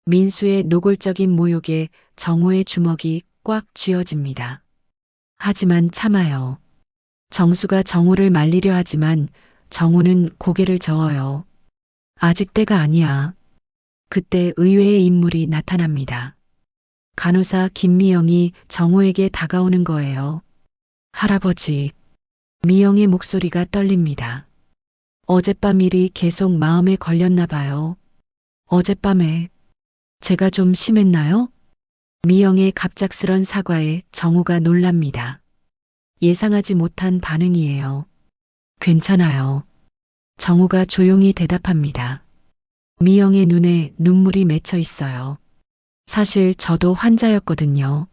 민수의 노골적인 모욕에 정우의 주먹이 꽉 쥐어집니다. 하지만 참아요. 정수가 정우를 말리려 하지만 정우는 고개를 저어요. 아직 때가 아니야. 그때 의외의 인물이 나타납니다. 간호사 김미영이 정우에게 다가오는 거예요. 할아버지. 미영의 목소리가 떨립니다. 어젯밤 일이 계속 마음에 걸렸나 봐요. 어젯밤에 제가 좀 심했나요? 미영의 갑작스런 사과에 정우가 놀랍니다. 예상하지 못한 반응이에요. 괜찮아요. 정우가 조용히 대답합니다. 미영의 눈에 눈물이 맺혀 있어요. 사실 저도 환자였거든요.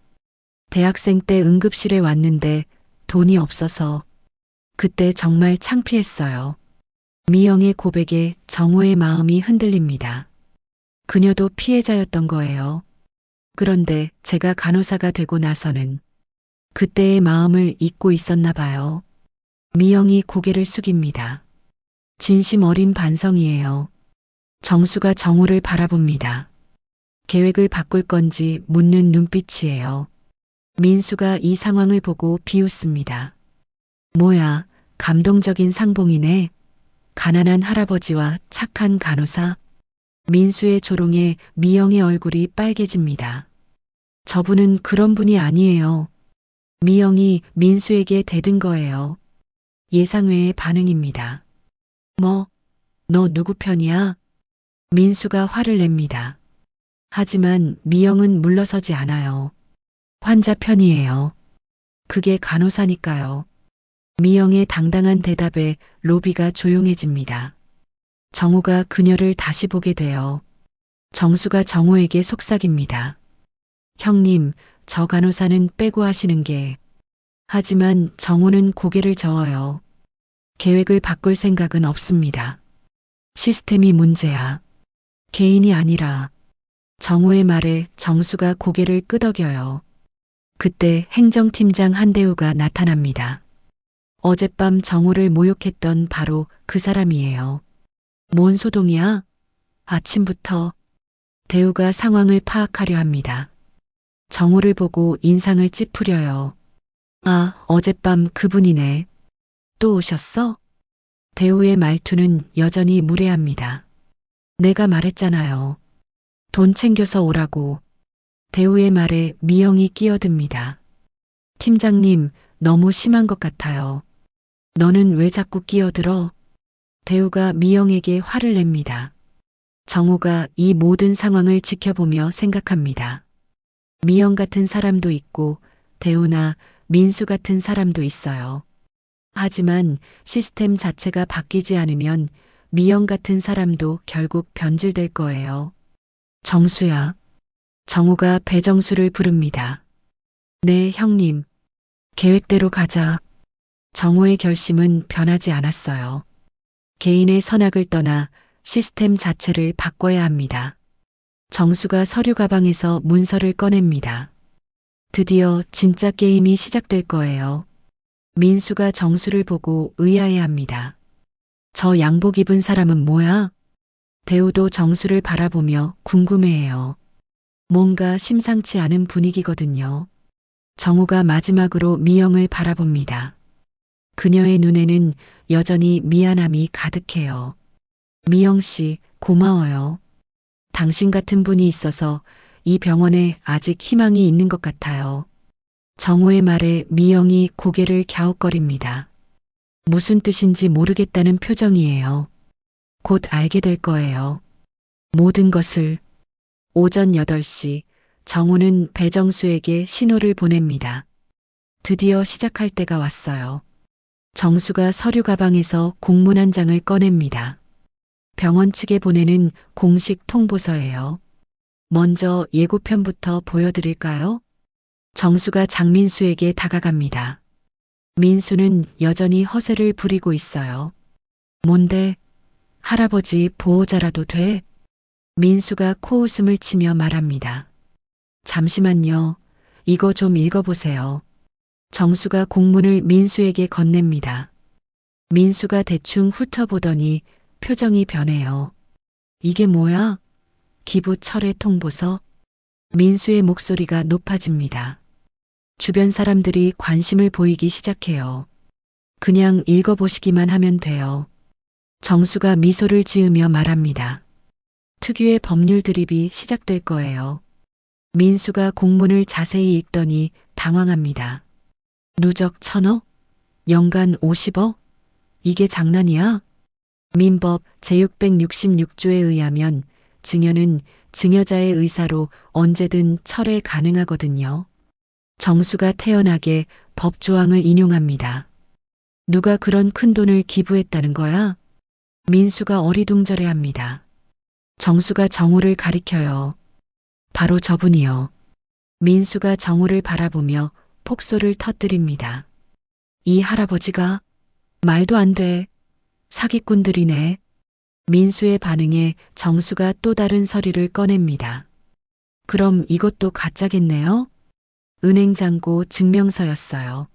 대학생 때 응급실에 왔는데 돈이 없어서 그때 정말 창피했어요. 미영의 고백에 정우의 마음이 흔들립니다. 그녀도 피해자였던 거예요. 그런데 제가 간호사가 되고 나서는 그때의 마음을 잊고 있었나 봐요. 미영이 고개를 숙입니다. 진심 어린 반성이에요. 정수가 정우를 바라봅니다. 계획을 바꿀 건지 묻는 눈빛이에요. 민수가 이 상황을 보고 비웃습니다. 뭐야, 감동적인 상봉이네. 가난한 할아버지와 착한 간호사. 민수의 조롱에 미영의 얼굴이 빨개집니다. 저분은 그런 분이 아니에요. 미영이 민수에게 대든 거예요. 예상외의 반응입니다. 뭐, 너 누구 편이야? 민수가 화를 냅니다. 하지만 미영은 물러서지 않아요. 환자 편이에요. 그게 간호사니까요. 미영의 당당한 대답에 로비가 조용해집니다. 정우가 그녀를 다시 보게 돼요. 정수가 정우에게 속삭입니다. 형님, 저 간호사는 빼고 하시는 게. 하지만 정우는 고개를 저어요. 계획을 바꿀 생각은 없습니다. 시스템이 문제야. 개인이 아니라. 정우의 말에 정수가 고개를 끄덕여요. 그때 행정팀장 한대우가 나타납니다. 어젯밤 정우를 모욕했던 바로 그 사람이에요. 뭔 소동이야? 아침부터. 대우가 상황을 파악하려 합니다. 정우를 보고 인상을 찌푸려요. 아, 어젯밤 그분이네. 또 오셨어? 대우의 말투는 여전히 무례합니다. 내가 말했잖아요. 돈 챙겨서 오라고. 대우의 말에 미영이 끼어듭니다. 팀장님, 너무 심한 것 같아요. 너는 왜 자꾸 끼어들어? 대우가 미영에게 화를 냅니다. 정우가 이 모든 상황을 지켜보며 생각합니다. 미영 같은 사람도 있고 대우나 민수 같은 사람도 있어요. 하지만 시스템 자체가 바뀌지 않으면 미영 같은 사람도 결국 변질될 거예요. 정수야. 정우가 배정수를 부릅니다. 네, 형님. 계획대로 가자. 정우의 결심은 변하지 않았어요. 개인의 선악을 떠나 시스템 자체를 바꿔야 합니다. 정수가 서류 가방에서 문서를 꺼냅니다. 드디어 진짜 게임이 시작될 거예요. 민수가 정수를 보고 의아해합니다. 저 양복 입은 사람은 뭐야? 대우도 정수를 바라보며 궁금해해요. 뭔가 심상치 않은 분위기거든요. 정우가 마지막으로 미영을 바라봅니다. 그녀의 눈에는 여전히 미안함이 가득해요. 미영 씨, 고마워요. 당신 같은 분이 있어서 이 병원에 아직 희망이 있는 것 같아요. 정우의 말에 미영이 고개를 갸웃거립니다. 무슨 뜻인지 모르겠다는 표정이에요. 곧 알게 될 거예요. 모든 것을. 오전 8시 정우는 배정수에게 신호를 보냅니다. 드디어 시작할 때가 왔어요. 정수가 서류 가방에서 공문 한 장을 꺼냅니다. 병원 측에 보내는 공식 통보서예요. 먼저 예고편부터 보여드릴까요? 정수가 장민수에게 다가갑니다. 민수는 여전히 허세를 부리고 있어요. 뭔데? 할아버지 보호자라도 돼? 민수가 코웃음을 치며 말합니다. 잠시만요. 이거 좀 읽어보세요. 정수가 공문을 민수에게 건넵니다. 민수가 대충 훑어보더니 표정이 변해요. 이게 뭐야? 기부 철회 통보서? 민수의 목소리가 높아집니다. 주변 사람들이 관심을 보이기 시작해요. 그냥 읽어보시기만 하면 돼요. 정수가 미소를 지으며 말합니다. 특유의 법률 드립이 시작될 거예요. 민수가 공문을 자세히 읽더니 당황합니다. 누적 1,000억? 연간 50억? 이게 장난이야? 민법 제666조에 의하면 증여는 증여자의 의사로 언제든 철회 가능하거든요. 정수가 태연하게 법 조항을 인용합니다. 누가 그런 큰 돈을 기부했다는 거야? 민수가 어리둥절해합니다. 정수가 정우를 가리켜요. 바로 저분이요. 민수가 정우를 바라보며 폭소를 터뜨립니다. 이 할아버지가? 말도 안 돼. 사기꾼들이네. 민수의 반응에 정수가 또 다른 서류를 꺼냅니다. 그럼 이것도 가짜겠네요? 은행잔고 증명서였어요.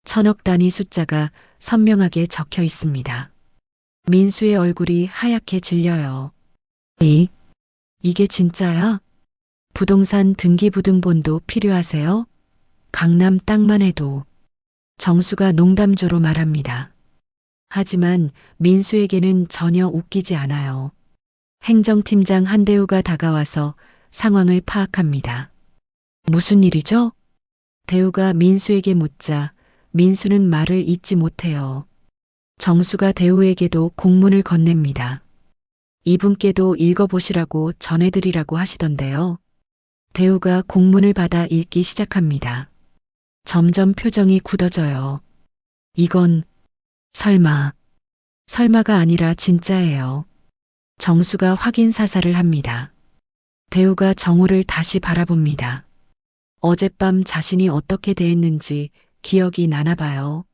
1,000억 단위 숫자가 선명하게 적혀 있습니다. 민수의 얼굴이 하얗게 질려요. 이게 진짜야? 부동산 등기부등본도 필요하세요? 강남 땅만 해도. 정수가 농담조로 말합니다. 하지만 민수에게는 전혀 웃기지 않아요. 행정팀장 한대우가 다가와서 상황을 파악합니다. 무슨 일이죠? 대우가 민수에게 묻자 민수는 말을 잇지 못해요. 정수가 대우에게도 공문을 건넵니다. 이분께도 읽어보시라고 전해드리라고 하시던데요. 대우가 공문을 받아 읽기 시작합니다. 점점 표정이 굳어져요. 이건 설마가 아니라 진짜예요. 정수가 확인 사살을 합니다. 대우가 정우를 다시 바라봅니다. 어젯밤 자신이 어떻게 대했는지 기억이 나나 봐요.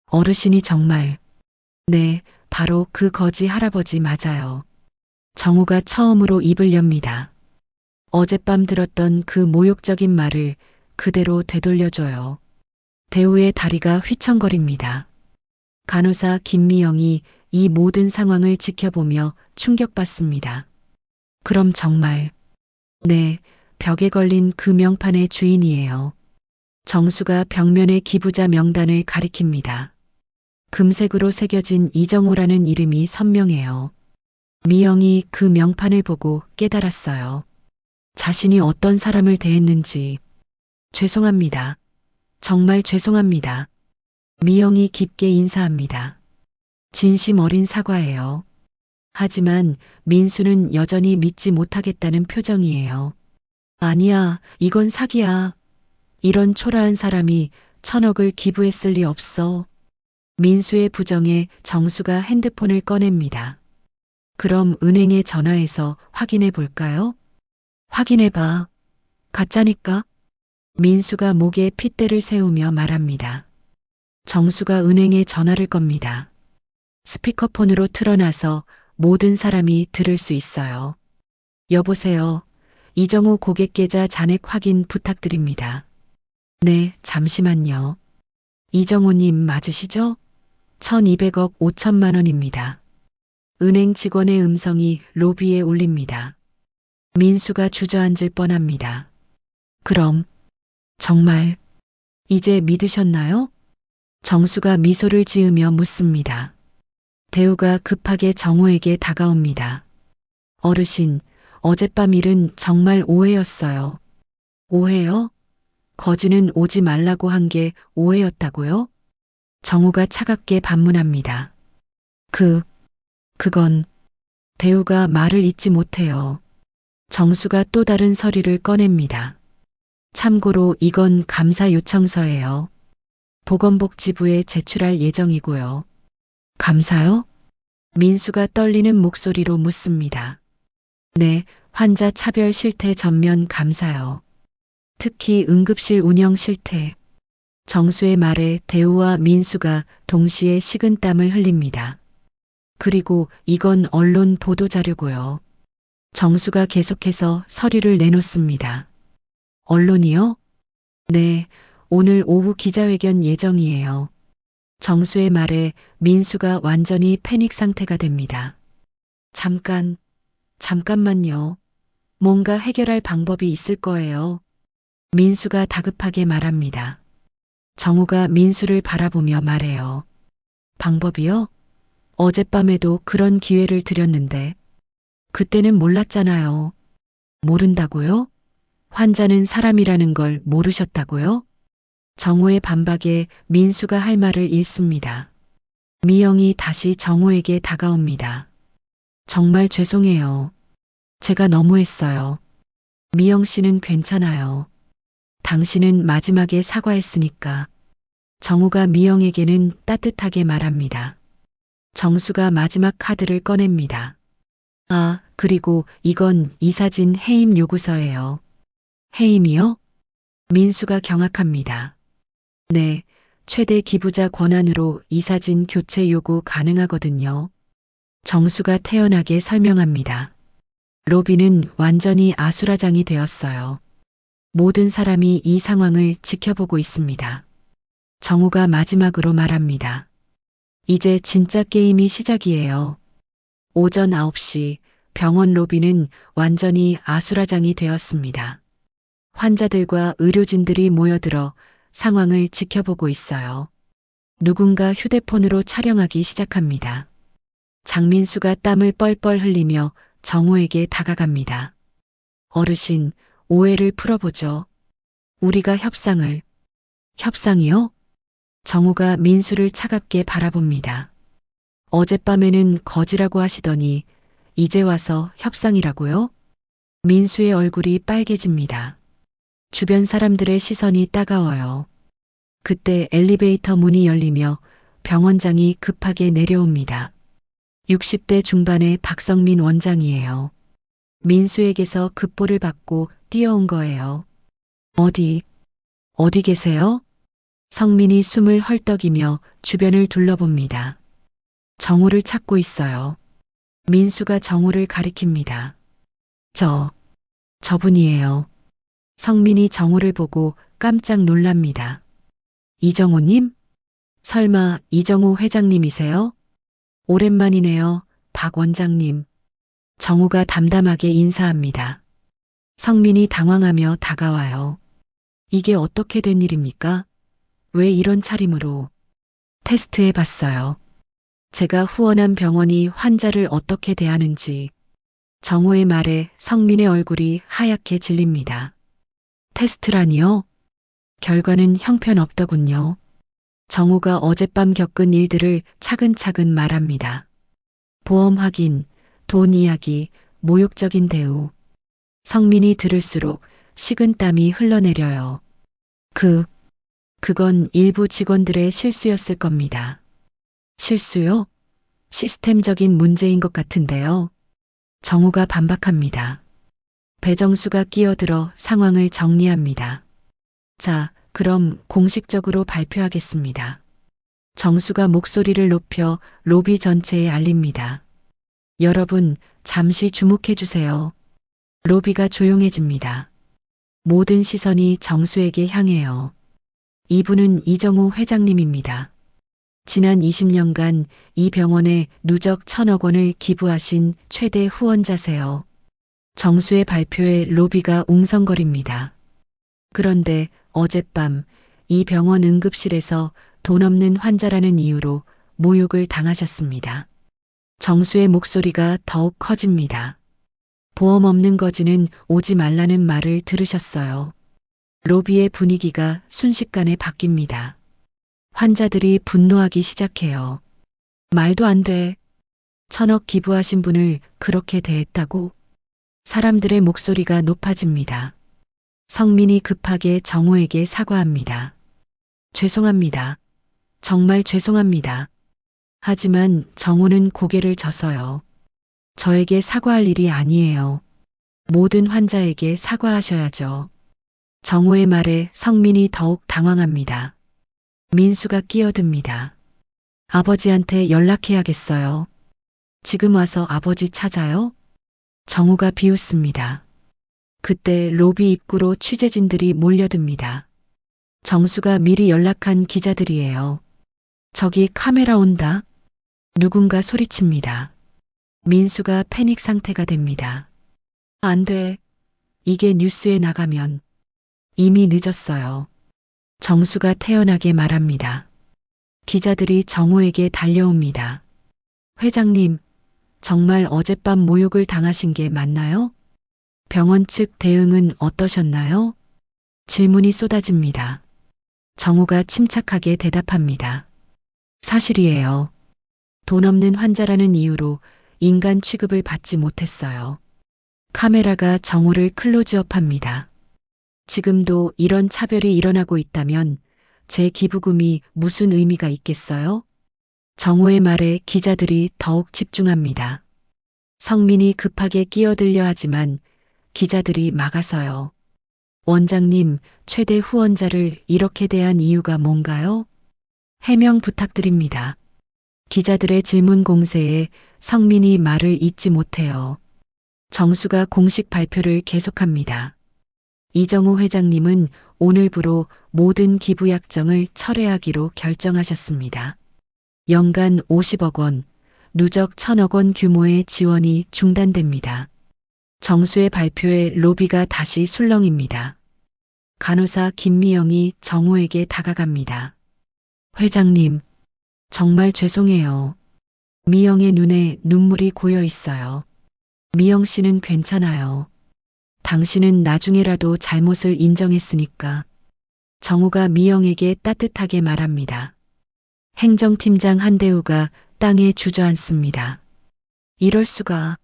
어르신이 정말. 네, 바로 그 거지 할아버지 맞아요. 정우가 처음으로 입을 엽니다. 어젯밤 들었던 그 모욕적인 말을 그대로 되돌려줘요. 대우의 다리가 휘청거립니다. 간호사 김미영이 이 모든 상황을 지켜보며 충격받습니다. 그럼 정말. 네, 벽에 걸린 그 명판의 주인이에요. 정수가 벽면의 기부자 명단을 가리킵니다. 금색으로 새겨진 이정호라는 이름이 선명해요. 미영이 그 명판을 보고 깨달았어요. 자신이 어떤 사람을 대했는지. 죄송합니다. 정말 죄송합니다. 미영이 깊게 인사합니다. 진심 어린 사과예요. 하지만 민수는 여전히 믿지 못하겠다는 표정이에요. 아니야, 이건 사기야. 이런 초라한 사람이 1,000억을 기부했을 리 없어. 민수의 부정에 정수가 핸드폰을 꺼냅니다. 그럼 은행에 전화해서 확인해 볼까요? 확인해봐. 가짜니까? 민수가 목에 핏대를 세우며 말합니다. 정수가 은행에 전화를 겁니다. 스피커폰으로 틀어놔서 모든 사람이 들을 수 있어요. 여보세요. 이정호 고객계좌 잔액 확인 부탁드립니다. 네, 잠시만요. 이정호님 맞으시죠? 1,200억 5천만 원입니다. 은행 직원의 음성이 로비에 울립니다. 민수가 주저앉을 뻔합니다. 그럼 정말 이제 믿으셨나요? 정수가 미소를 지으며 묻습니다. 대우가 급하게 정우에게 다가옵니다. 어르신, 어젯밤 일은 정말 오해였어요. 오해요? 거지는 오지 말라고 한 게 오해였다고요? 정우가 차갑게 반문합니다. 그건 대우가 말을 잇지 못해요. 정수가 또 다른 서류를 꺼냅니다. 참고로 이건 감사 요청서예요. 보건복지부에 제출할 예정이고요. 감사요? 민수가 떨리는 목소리로 묻습니다. 네, 환자 차별 실태 전면 감사요. 특히 응급실 운영 실태. 정수의 말에 대우와 민수가 동시에 식은땀을 흘립니다. 그리고 이건 언론 보도자료고요. 정수가 계속해서 서류를 내놓습니다. 언론이요? 네, 오늘 오후 기자회견 예정이에요. 정수의 말에 민수가 완전히 패닉 상태가 됩니다. 잠깐만요. 뭔가 해결할 방법이 있을 거예요. 민수가 다급하게 말합니다. 정우가 민수를 바라보며 말해요. 방법이요? 어젯밤에도 그런 기회를 드렸는데 그때는 몰랐잖아요. 모른다고요? 환자는 사람이라는 걸 모르셨다고요? 정우의 반박에 민수가 할 말을 잃습니다. 미영이 다시 정우에게 다가옵니다. 정말 죄송해요. 제가 너무했어요. 미영 씨는 괜찮아요. 당신은 마지막에 사과했으니까. 정우가 미영에게는 따뜻하게 말합니다. 정수가 마지막 카드를 꺼냅니다. 아, 그리고 이건 이사진 해임 요구서예요. 해임이요? 민수가 경악합니다. 네, 최대 기부자 권한으로 이사진 교체 요구 가능하거든요. 정수가 태연하게 설명합니다. 로비는 완전히 아수라장이 되었어요. 모든 사람이 이 상황을 지켜보고 있습니다. 정우가 마지막으로 말합니다. 이제 진짜 게임이 시작이에요. 오전 9시 병원 로비는 완전히 아수라장이 되었습니다. 환자들과 의료진들이 모여들어 상황을 지켜보고 있어요. 누군가 휴대폰으로 촬영하기 시작합니다. 장민수가 땀을 뻘뻘 흘리며 정우에게 다가갑니다. 어르신, 오해를 풀어보죠. 우리가 협상이요? 정우가 민수를 차갑게 바라봅니다. 어젯밤에는 거지라고 하시더니 이제 와서 협상이라고요? 민수의 얼굴이 빨개집니다. 주변 사람들의 시선이 따가워요. 그때 엘리베이터 문이 열리며 병원장이 급하게 내려옵니다. 60대 중반의 박성민 원장이에요. 민수에게서 급보를 받고 뛰어온 거예요. 어디 계세요? 성민이 숨을 헐떡이며 주변을 둘러봅니다. 정우를 찾고 있어요. 민수가 정우를 가리킵니다. 저분이에요. 성민이 정우를 보고 깜짝 놀랍니다. 이정호님? 설마 이정호 회장님이세요? 오랜만이네요, 박 원장님. 정우가 담담하게 인사합니다. 성민이 당황하며 다가와요. 이게 어떻게 된 일입니까? 왜 이런 차림으로? 테스트해 봤어요. 제가 후원한 병원이 환자를 어떻게 대하는지. 정우의 말에 성민의 얼굴이 하얗게 질립니다. 테스트라니요? 결과는 형편없더군요. 정우가 어젯밤 겪은 일들을 차근차근 말합니다. 보험 확인, 돈 이야기, 모욕적인 대우. 성민이 들을수록 식은땀이 흘러내려요. 그건 일부 직원들의 실수였을 겁니다. 실수요? 시스템적인 문제인 것 같은데요. 정우가 반박합니다. 배정수가 끼어들어 상황을 정리합니다. 자, 그럼 공식적으로 발표하겠습니다. 정수가 목소리를 높여 로비 전체에 알립니다. 여러분, 잠시 주목해 주세요. 로비가 조용해집니다. 모든 시선이 정수에게 향해요. 이분은 이정호 회장님입니다. 지난 20년간 이 병원에 누적 1,000억 원을 기부하신 최대 후원자세요. 정수의 발표에 로비가 웅성거립니다. 그런데 어젯밤 이 병원 응급실에서 돈 없는 환자라는 이유로 모욕을 당하셨습니다. 정수의 목소리가 더욱 커집니다. 보험 없는 거지는 오지 말라는 말을 들으셨어요. 로비의 분위기가 순식간에 바뀝니다. 환자들이 분노하기 시작해요. 말도 안 돼. 1,000억 기부하신 분을 그렇게 대했다고? 사람들의 목소리가 높아집니다. 성민이 급하게 정우에게 사과합니다. 죄송합니다. 정말 죄송합니다. 하지만 정우는 고개를 져서요. 저에게 사과할 일이 아니에요. 모든 환자에게 사과하셔야죠. 정우의 말에 성민이 더욱 당황합니다. 민수가 끼어듭니다. 아버지한테 연락해야겠어요. 지금 와서 아버지 찾아요? 정우가 비웃습니다. 그때 로비 입구로 취재진들이 몰려듭니다. 정수가 미리 연락한 기자들이에요. 저기 카메라 온다. 누군가 소리칩니다. 민수가 패닉 상태가 됩니다. 안 돼. 이게 뉴스에 나가면 이미 늦었어요. 정수가 태연하게 말합니다. 기자들이 정우에게 달려옵니다. 회장님, 정말 어젯밤 모욕을 당하신 게 맞나요? 병원 측 대응은 어떠셨나요? 질문이 쏟아집니다. 정우가 침착하게 대답합니다. 사실이에요. 돈 없는 환자라는 이유로 인간 취급을 받지 못했어요. 카메라가 정우를 클로즈업합니다. 지금도 이런 차별이 일어나고 있다면 제 기부금이 무슨 의미가 있겠어요? 정우의 말에 기자들이 더욱 집중합니다. 성민이 급하게 끼어들려 하지만 기자들이 막아서요. 원장님, 최대 후원자를 이렇게 대한 이유가 뭔가요? 해명 부탁드립니다. 기자들의 질문 공세에 성민이 말을 잇지 못해요. 정수가 공식 발표를 계속합니다. 이정우 회장님은 오늘부로 모든 기부 약정을 철회하기로 결정하셨습니다. 연간 50억 원, 누적 1,000억 원 규모의 지원이 중단됩니다. 정수의 발표에 로비가 다시 술렁입니다. 간호사 김미영이 정우에게 다가갑니다. 회장님, 정말 죄송해요. 미영의 눈에 눈물이 고여 있어요. 미영 씨는 괜찮아요. 당신은 나중에라도 잘못을 인정했으니까. 정우가 미영에게 따뜻하게 말합니다. 행정팀장 한대우가 땅에 주저앉습니다. 이럴 수가.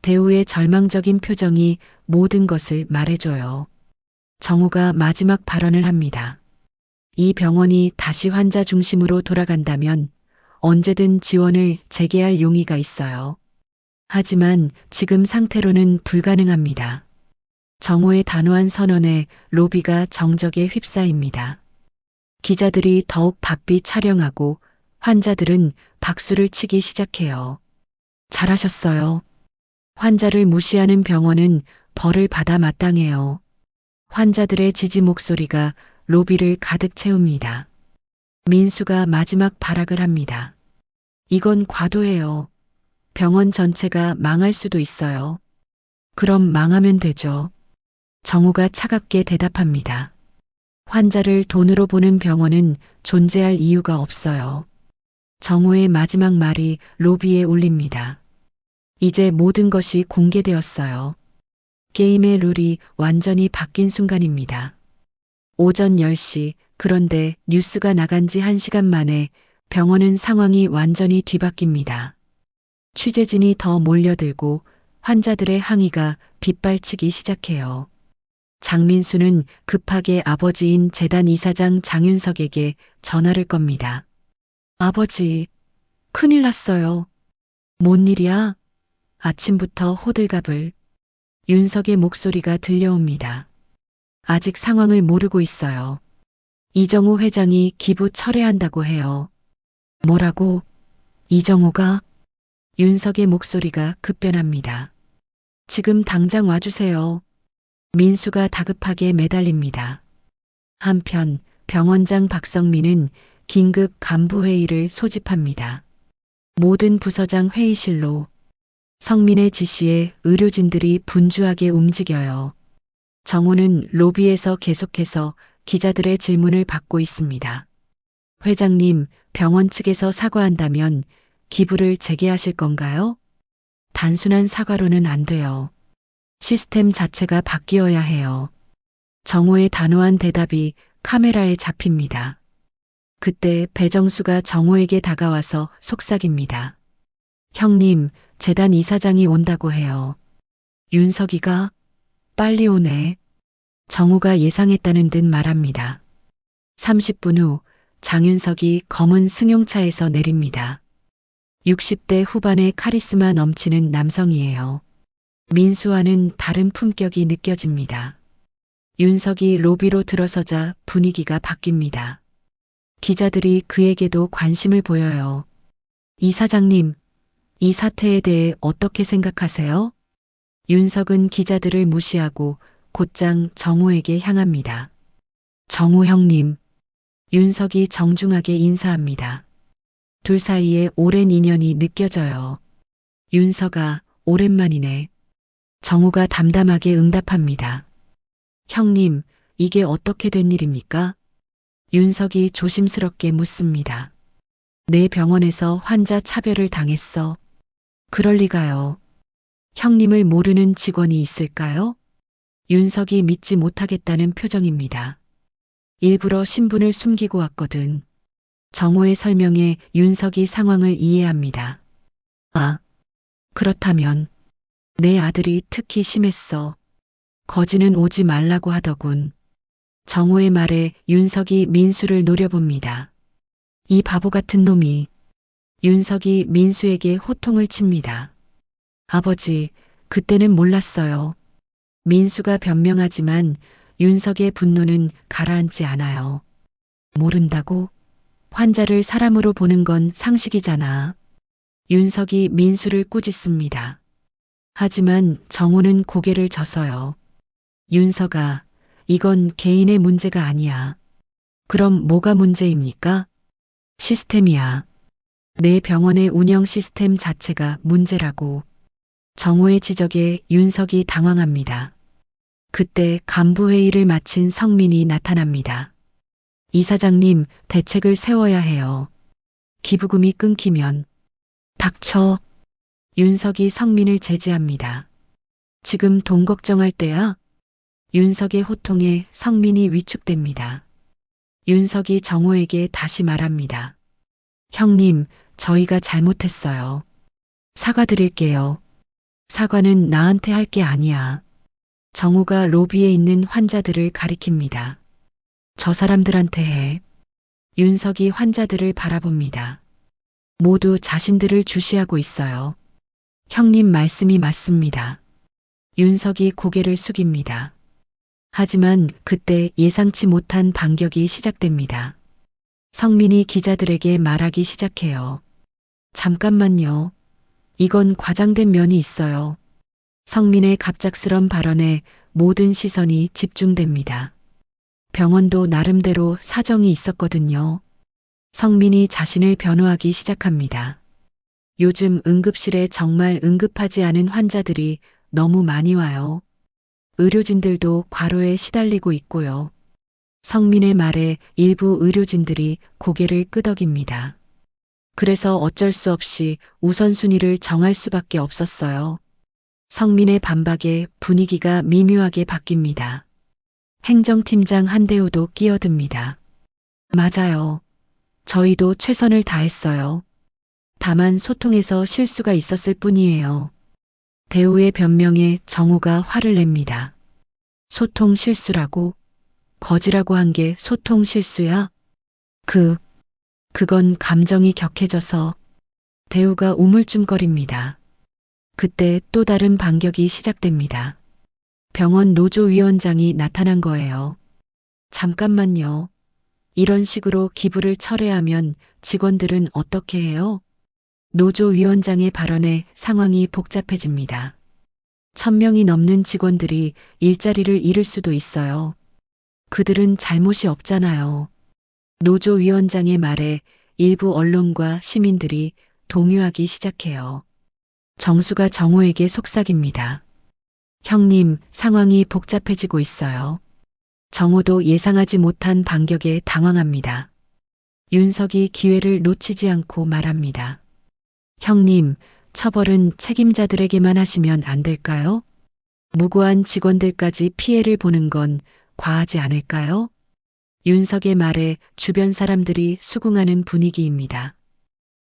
대우의 절망적인 표정이 모든 것을 말해줘요. 정우가 마지막 발언을 합니다. 이 병원이 다시 환자 중심으로 돌아간다면 언제든 지원을 재개할 용의가 있어요. 하지만 지금 상태로는 불가능합니다. 정우의 단호한 선언에 로비가 정적에 휩싸입니다. 기자들이 더욱 바삐 촬영하고 환자들은 박수를 치기 시작해요. 잘하셨어요. 환자를 무시하는 병원은 벌을 받아 마땅해요. 환자들의 지지 목소리가 로비를 가득 채웁니다. 민수가 마지막 발악을 합니다. 이건 과도해요. 병원 전체가 망할 수도 있어요. 그럼 망하면 되죠. 정우가 차갑게 대답합니다. 환자를 돈으로 보는 병원은 존재할 이유가 없어요. 정우의 마지막 말이 로비에 울립니다. 이제 모든 것이 공개되었어요. 게임의 룰이 완전히 바뀐 순간입니다. 오전 10시, 그런데 뉴스가 나간 지 1시간 만에 병원은 상황이 완전히 뒤바뀝니다. 취재진이 더 몰려들고 환자들의 항의가 빗발치기 시작해요. 장민수는 급하게 아버지인 재단 이사장 장윤석에게 전화를 겁니다. 아버지, 큰일 났어요. 뭔 일이야? 아침부터 호들갑을. 윤석의 목소리가 들려옵니다. 아직 상황을 모르고 있어요. 이정우 회장이 기부 철회한다고 해요. 뭐라고? 이정우가? 윤석의 목소리가 급변합니다. 지금 당장 와주세요. 민수가 다급하게 매달립니다. 한편 병원장 박성민은 긴급 간부회의를 소집합니다. 모든 부서장 회의실로. 성민의 지시에 의료진들이 분주하게 움직여요. 정우는 로비에서 계속해서 기자들의 질문을 받고 있습니다. 회장님, 병원 측에서 사과한다면 기부를 재개하실 건가요? 단순한 사과로는 안 돼요. 시스템 자체가 바뀌어야 해요. 정우의 단호한 대답이 카메라에 잡힙니다. 그때 배정수가 정우에게 다가와서 속삭입니다. 형님, 재단 이사장이 온다고 해요. 윤석이가? 빨리 오네. 정우가 예상했다는 듯 말합니다. 30분 후 장윤석이 검은 승용차에서 내립니다. 60대 후반의 카리스마 넘치는 남성이에요. 민수와는 다른 품격이 느껴집니다. 윤석이 로비로 들어서자 분위기가 바뀝니다. 기자들이 그에게도 관심을 보여요. 이사장님, 이 사태에 대해 어떻게 생각하세요? 윤석은 기자들을 무시하고 곧장 정우에게 향합니다. 정우 형님, 윤석이 정중하게 인사합니다. 둘 사이에 오랜 인연이 느껴져요. 윤석아, 오랜만이네. 정우가 담담하게 응답합니다. 형님, 이게 어떻게 된 일입니까? 윤석이 조심스럽게 묻습니다. 내 병원에서 환자 차별을 당했어. 그럴 리가요. 형님을 모르는 직원이 있을까요? 윤석이 믿지 못하겠다는 표정입니다. 일부러 신분을 숨기고 왔거든. 정호의 설명에 윤석이 상황을 이해합니다. 아, 그렇다면 내 아들이 특히 심했어. 거지는 오지 말라고 하더군. 정호의 말에 윤석이 민수를 노려봅니다. 이 바보 같은 놈이. 윤석이 민수에게 호통을 칩니다. 아버지, 그때는 몰랐어요. 민수가 변명하지만 윤석의 분노는 가라앉지 않아요. 모른다고? 환자를 사람으로 보는 건 상식이잖아. 윤석이 민수를 꾸짖습니다. 하지만 정우는 고개를 져서요. 윤석아, 이건 개인의 문제가 아니야. 그럼 뭐가 문제입니까? 시스템이야. 내 병원의 운영 시스템 자체가 문제라고. 정호의 지적에 윤석이 당황합니다. 그때 간부회의를 마친 성민이 나타납니다. 이사장님, 대책을 세워야 해요. 기부금이 끊기면. 닥쳐. 윤석이 성민을 제지합니다. 지금 돈 걱정할 때야? 윤석의 호통에 성민이 위축됩니다. 윤석이 정호에게 다시 말합니다. 형님, 저희가 잘못했어요. 사과드릴게요. 사과는 나한테 할 게 아니야. 정우가 로비에 있는 환자들을 가리킵니다. 저 사람들한테 해. 윤석이 환자들을 바라봅니다. 모두 자신들을 주시하고 있어요. 형님 말씀이 맞습니다. 윤석이 고개를 숙입니다. 하지만 그때 예상치 못한 반격이 시작됩니다. 성민이 기자들에게 말하기 시작해요. 잠깐만요. 이건 과장된 면이 있어요. 성민의 갑작스런 발언에 모든 시선이 집중됩니다. 병원도 나름대로 사정이 있었거든요. 성민이 자신을 변호하기 시작합니다. 요즘 응급실에 정말 응급하지 않은 환자들이 너무 많이 와요. 의료진들도 과로에 시달리고 있고요. 성민의 말에 일부 의료진들이 고개를 끄덕입니다. 그래서 어쩔 수 없이 우선순위를 정할 수밖에 없었어요. 성민의 반박에 분위기가 미묘하게 바뀝니다. 행정팀장 한대우도 끼어듭니다. 맞아요. 저희도 최선을 다했어요. 다만 소통에서 실수가 있었을 뿐이에요. 대우의 변명에 정우가 화를 냅니다. 소통 실수라고? 거지라고 한 게 소통 실수야? 그건 감정이 격해져서. 대우가 우물쭈거립니다. 그때 또 다른 반격이 시작됩니다. 병원 노조위원장이 나타난 거예요. 잠깐만요. 이런 식으로 기부를 철회하면 직원들은 어떻게 해요? 노조위원장의 발언에 상황이 복잡해집니다. 1000명이 넘는 직원들이 일자리를 잃을 수도 있어요. 그들은 잘못이 없잖아요. 노조위원장의 말에 일부 언론과 시민들이 동요하기 시작해요. 정수가 정호에게 속삭입니다. 형님, 상황이 복잡해지고 있어요. 정호도 예상하지 못한 반격에 당황합니다. 윤석이 기회를 놓치지 않고 말합니다. 형님, 처벌은 책임자들에게만 하시면 안 될까요? 무고한 직원들까지 피해를 보는 건 과하지 않을까요? 윤석의 말에 주변 사람들이 수긍하는 분위기입니다.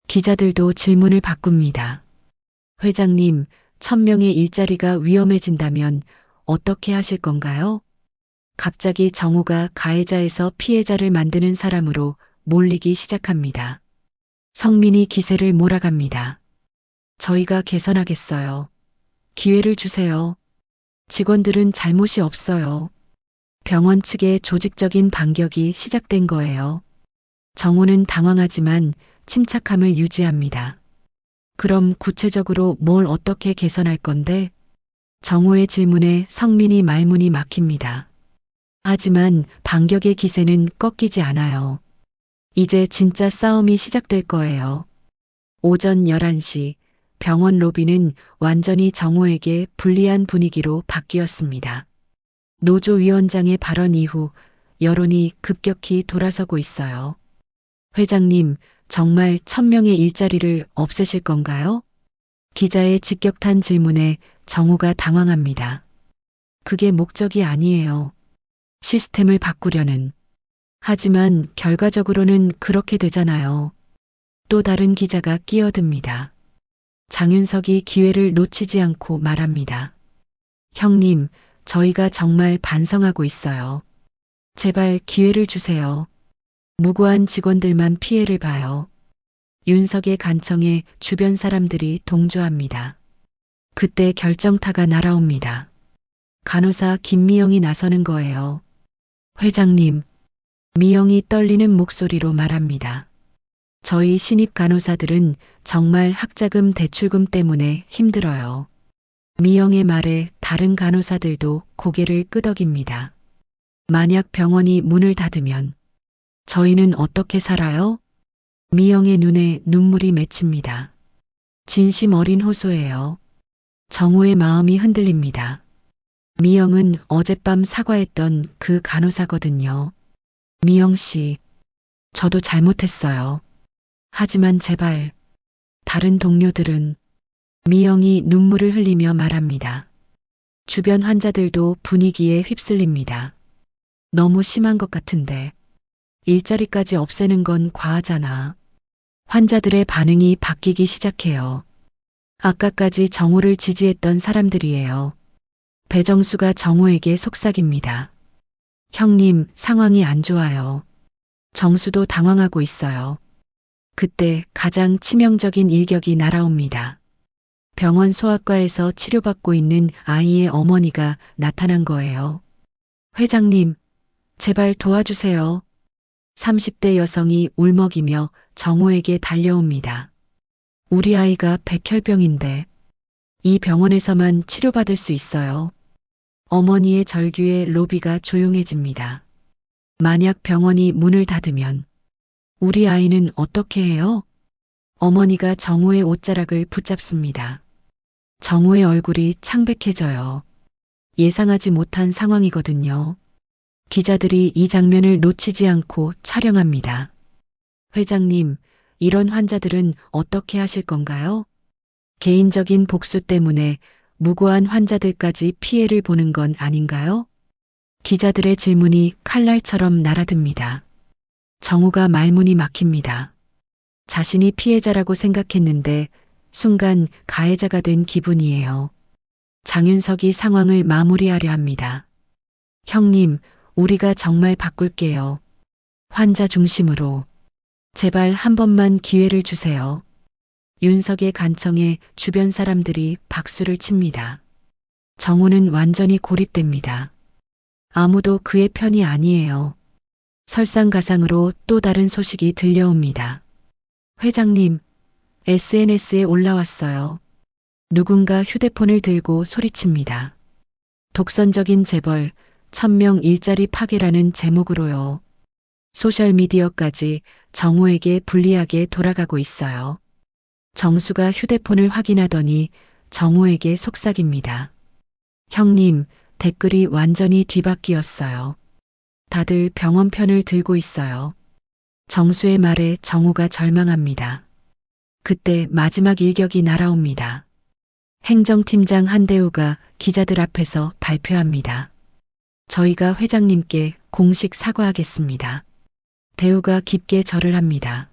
기자들도 질문을 바꿉니다. 회장님, 1000명의 일자리가 위험해진다면 어떻게 하실 건가요? 갑자기 정우가 가해자에서 피해자를 만드는 사람으로 몰리기 시작합니다. 성민이 기세를 몰아갑니다. 저희가 개선하겠어요. 기회를 주세요. 직원들은 잘못이 없어요. 병원 측의 조직적인 반격이 시작된 거예요. 정우는 당황하지만 침착함을 유지합니다. 그럼 구체적으로 뭘 어떻게 개선할 건데? 정우의 질문에 성민이 말문이 막힙니다. 하지만 반격의 기세는 꺾이지 않아요. 이제 진짜 싸움이 시작될 거예요. 오전 11시 병원 로비는 완전히 정우에게 불리한 분위기로 바뀌었습니다. 노조위원장의 발언 이후 여론이 급격히 돌아서고 있어요. 회장님, 정말 1000명의 일자리를 없애실 건가요? 기자의 직격탄 질문에 정우가 당황합니다. 그게 목적이 아니에요. 시스템을 바꾸려는. 하지만 결과적으로는 그렇게 되잖아요. 또 다른 기자가 끼어듭니다. 장윤석이 기회를 놓치지 않고 말합니다. 형님, 저희가 정말 반성하고 있어요. 제발 기회를 주세요. 무고한 직원들만 피해를 봐요. 윤석의 간청에 주변 사람들이 동조합니다. 그때 결정타가 날아옵니다. 간호사 김미영이 나서는 거예요. 회장님, 미영이 떨리는 목소리로 말합니다. 저희 신입 간호사들은 정말 학자금 대출금 때문에 힘들어요. 미영의 말에 다른 간호사들도 고개를 끄덕입니다. 만약 병원이 문을 닫으면 저희는 어떻게 살아요? 미영의 눈에 눈물이 맺힙니다. 진심 어린 호소예요. 정우의 마음이 흔들립니다. 미영은 어젯밤 사과했던 그 간호사거든요. 미영 씨, 저도 잘못했어요. 하지만 제발, 다른 동료들은 미영이 눈물을 흘리며 말합니다. 주변 환자들도 분위기에 휩쓸립니다. 너무 심한 것 같은데. 일자리까지 없애는 건 과하잖아. 환자들의 반응이 바뀌기 시작해요. 아까까지 정우를 지지했던 사람들이에요. 배정수가 정우에게 속삭입니다. 형님, 상황이 안 좋아요. 정수도 당황하고 있어요. 그때 가장 치명적인 일격이 날아옵니다. 병원 소아과에서 치료받고 있는 아이의 어머니가 나타난 거예요. 회장님, 제발 도와주세요. 30대 여성이 울먹이며 정우에게 달려옵니다. 우리 아이가 백혈병인데 이 병원에서만 치료받을 수 있어요. 어머니의 절규에 로비가 조용해집니다. 만약 병원이 문을 닫으면 우리 아이는 어떻게 해요? 어머니가 정우의 옷자락을 붙잡습니다. 정우의 얼굴이 창백해져요. 예상하지 못한 상황이거든요. 기자들이 이 장면을 놓치지 않고 촬영합니다. 회장님, 이런 환자들은 어떻게 하실 건가요? 개인적인 복수 때문에 무고한 환자들까지 피해를 보는 건 아닌가요? 기자들의 질문이 칼날처럼 날아듭니다. 정우가 말문이 막힙니다. 자신이 피해자라고 생각했는데 순간 가해자가 된 기분이에요. 장윤석이 상황을 마무리하려 합니다. 형님, 우리가 정말 바꿀게요. 환자 중심으로. 제발 한 번만 기회를 주세요. 윤석의 간청에 주변 사람들이 박수를 칩니다. 정우는 완전히 고립됩니다. 아무도 그의 편이 아니에요. 설상가상으로 또 다른 소식이 들려옵니다. 회장님, SNS에 올라왔어요. 누군가 휴대폰을 들고 소리칩니다. 독선적인 재벌, 1000명 일자리 파괴라는 제목으로요. 소셜미디어까지 정우에게 불리하게 돌아가고 있어요. 정수가 휴대폰을 확인하더니 정우에게 속삭입니다. 형님, 댓글이 완전히 뒤바뀌었어요. 다들 병원 편을 들고 있어요. 정수의 말에 정우가 절망합니다. 그때 마지막 일격이 날아옵니다. 행정팀장 한대우가 기자들 앞에서 발표합니다. 저희가 회장님께 공식 사과하겠습니다. 대우가 깊게 절을 합니다.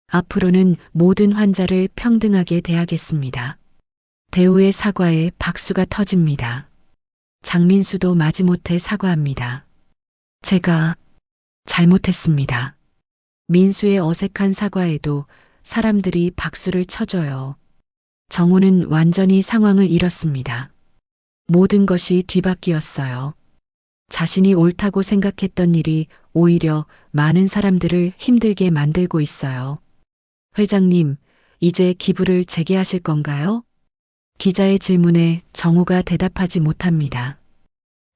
앞으로는 모든 환자를 평등하게 대하겠습니다. 대우의 사과에 박수가 터집니다. 장민수도 마지못해 사과합니다. 제가 잘못했습니다. 민수의 어색한 사과에도 사람들이 박수를 쳐줘요. 정우는 완전히 상황을 잃었습니다. 모든 것이 뒤바뀌었어요. 자신이 옳다고 생각했던 일이 오히려 많은 사람들을 힘들게 만들고 있어요. 회장님, 이제 기부를 재개하실 건가요? 기자의 질문에 정우가 대답하지 못합니다.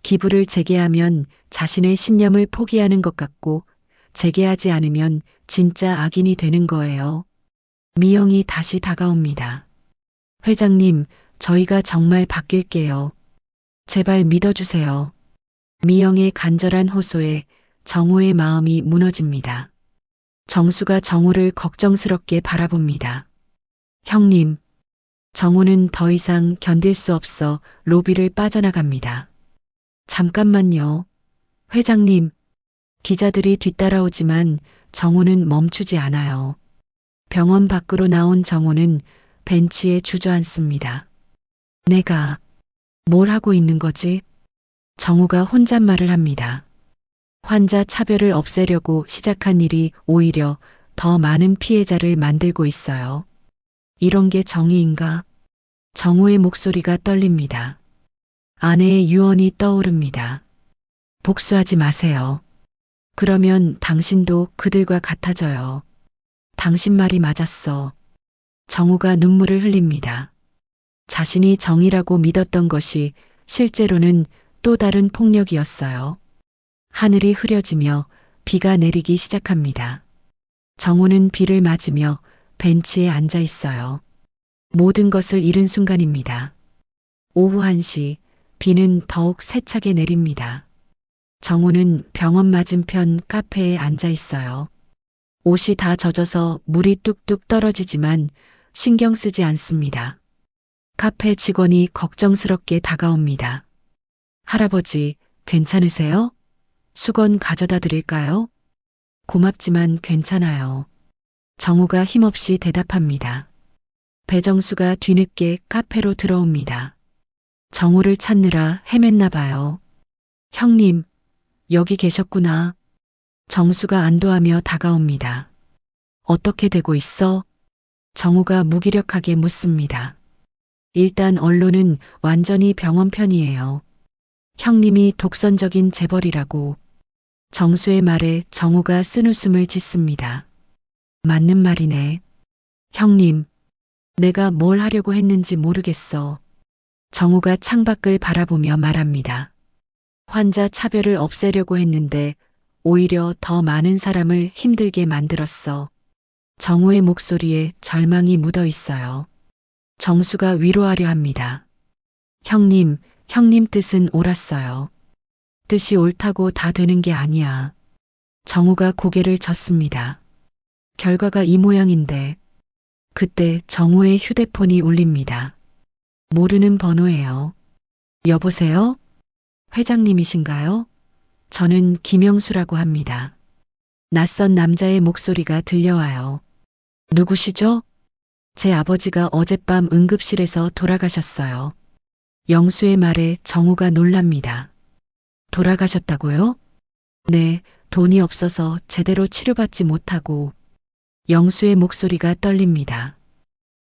기부를 재개하면 자신의 신념을 포기하는 것 같고 재개하지 않으면 진짜 악인이 되는 거예요. 미영이 다시 다가옵니다. 회장님, 저희가 정말 바뀔게요. 제발 믿어주세요. 미영의 간절한 호소에 정우의 마음이 무너집니다. 정수가 정우를 걱정스럽게 바라봅니다. 형님, 정우는 더 이상 견딜 수 없어 로비를 빠져나갑니다. 잠깐만요. 회장님, 기자들이 뒤따라오지만 정우는 멈추지 않아요. 병원 밖으로 나온 정우는 벤치에 주저앉습니다. 내가 뭘 하고 있는 거지? 정우가 혼잣말을 합니다. 환자 차별을 없애려고 시작한 일이 오히려 더 많은 피해자를 만들고 있어요. 이런 게 정의인가? 정우의 목소리가 떨립니다. 아내의 유언이 떠오릅니다. 복수하지 마세요. 그러면 당신도 그들과 같아져요. 당신 말이 맞았어. 정우가 눈물을 흘립니다. 자신이 정의라고 믿었던 것이 실제로는 또 다른 폭력이었어요. 하늘이 흐려지며 비가 내리기 시작합니다. 정우는 비를 맞으며 벤치에 앉아 있어요. 모든 것을 잃은 순간입니다. 오후 1시 비는 더욱 세차게 내립니다. 정우는 병원 맞은편 카페에 앉아 있어요. 옷이 다 젖어서 물이 뚝뚝 떨어지지만 신경 쓰지 않습니다. 카페 직원이 걱정스럽게 다가옵니다. 할아버지, 괜찮으세요? 수건 가져다 드릴까요? 고맙지만 괜찮아요. 정우가 힘없이 대답합니다. 배정수가 뒤늦게 카페로 들어옵니다. 정우를 찾느라 헤맸나 봐요. 형님, 여기 계셨구나. 정수가 안도하며 다가옵니다. 어떻게 되고 있어? 정우가 무기력하게 묻습니다. 일단 언론은 완전히 병원 편이에요. 형님이 독선적인 재벌이라고. 정수의 말에 정우가 쓴웃음을 짓습니다. 맞는 말이네. 형님, 내가 뭘 하려고 했는지 모르겠어. 정우가 창밖을 바라보며 말합니다. 환자 차별을 없애려고 했는데 오히려 더 많은 사람을 힘들게 만들었어. 정우의 목소리에 절망이 묻어 있어요. 정수가 위로하려 합니다. 형님 뜻은 옳았어요. 뜻이 옳다고 다 되는 게 아니야. 정우가 고개를 젓습니다. 결과가 이 모양인데. 그때 정우의 휴대폰이 울립니다. 모르는 번호예요. 여보세요? 회장님이신가요? 저는 김영수라고 합니다. 낯선 남자의 목소리가 들려와요. 누구시죠? 제 아버지가 어젯밤 응급실에서 돌아가셨어요. 영수의 말에 정우가 놀랍니다. 돌아가셨다고요? 네, 돈이 없어서 제대로 치료받지 못하고. 영수의 목소리가 떨립니다.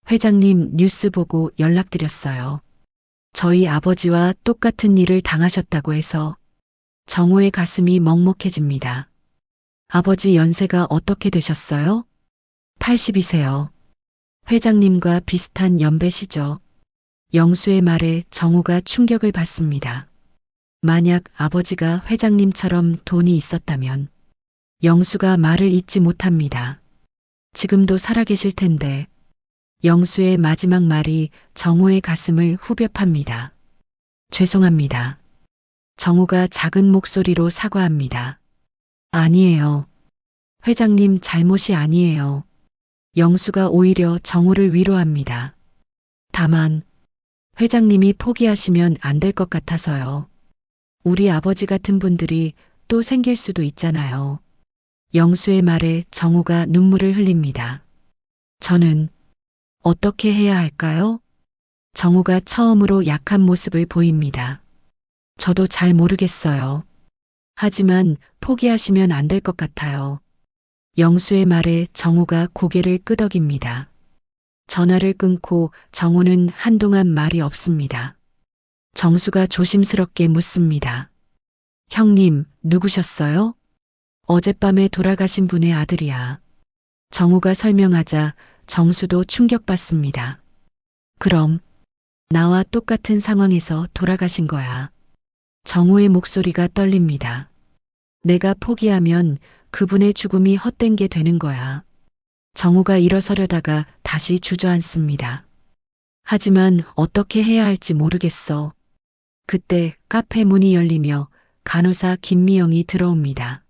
회장님 뉴스 보고 연락드렸어요. 저희 아버지와 똑같은 일을 당하셨다고 해서. 정우의 가슴이 먹먹해집니다. 아버지 연세가 어떻게 되셨어요? 80이세요. 회장님과 비슷한 연배시죠. 영수의 말에 정우가 충격을 받습니다. 만약 아버지가 회장님처럼 돈이 있었다면. 영수가 말을 잇지 못합니다. 지금도 살아계실 텐데. 영수의 마지막 말이 정우의 가슴을 후벼 팝니다. 죄송합니다. 정우가 작은 목소리로 사과합니다. 아니에요. 회장님 잘못이 아니에요. 영수가 오히려 정우를 위로합니다. 다만 회장님이 포기하시면 안 될 것 같아서요. 우리 아버지 같은 분들이 또 생길 수도 있잖아요. 영수의 말에 정우가 눈물을 흘립니다. 저는 어떻게 해야 할까요? 정우가 처음으로 약한 모습을 보입니다. 저도 잘 모르겠어요. 하지만 포기하시면 안 될 것 같아요. 영수의 말에 정우가 고개를 끄덕입니다. 전화를 끊고 정우는 한동안 말이 없습니다. 정수가 조심스럽게 묻습니다. 형님, 누구셨어요? 어젯밤에 돌아가신 분의 아들이야. 정우가 설명하자 정수도 충격받습니다. 그럼 나와 똑같은 상황에서 돌아가신 거야. 정우의 목소리가 떨립니다. 내가 포기하면 그분의 죽음이 헛된 게 되는 거야. 정우가 일어서려다가 다시 주저앉습니다. 하지만 어떻게 해야 할지 모르겠어. 그때 카페 문이 열리며 간호사 김미영이 들어옵니다.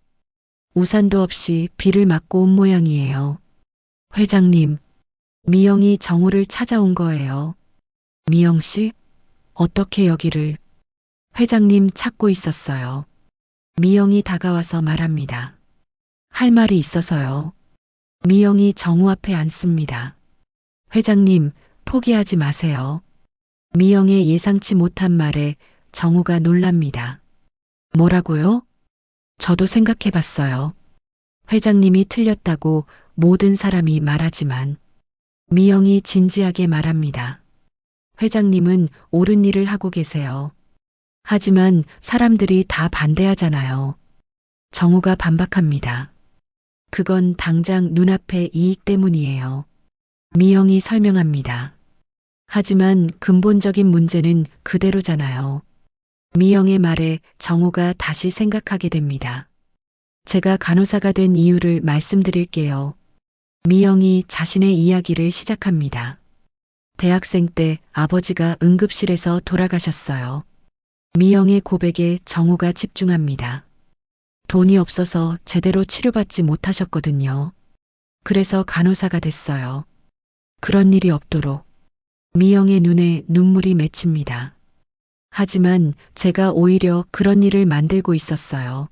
우산도 없이 비를 맞고 온 모양이에요. 회장님, 미영이 정우를 찾아온 거예요. 미영 씨? 어떻게 여기를? 회장님 찾고 있었어요. 미영이 다가와서 말합니다. 할 말이 있어서요. 미영이 정우 앞에 앉습니다. 회장님, 포기하지 마세요. 미영의 예상치 못한 말에 정우가 놀랍니다. 뭐라고요? 저도 생각해 봤어요. 회장님이 틀렸다고 모든 사람이 말하지만 미영이 진지하게 말합니다. 회장님은 옳은 일을 하고 계세요. 하지만 사람들이 다 반대하잖아요. 정우가 반박합니다. 그건 당장 눈앞의 이익 때문이에요. 미영이 설명합니다. 하지만 근본적인 문제는 그대로잖아요. 미영의 말에 정우가 다시 생각하게 됩니다. 제가 간호사가 된 이유를 말씀드릴게요. 미영이 자신의 이야기를 시작합니다. 대학생 때 아버지가 응급실에서 돌아가셨어요. 미영의 고백에 정우가 집중합니다. 돈이 없어서 제대로 치료받지 못하셨거든요. 그래서 간호사가 됐어요. 그런 일이 없도록. 미영의 눈에 눈물이 맺힙니다. 하지만 제가 오히려 그런 일을 만들고 있었어요.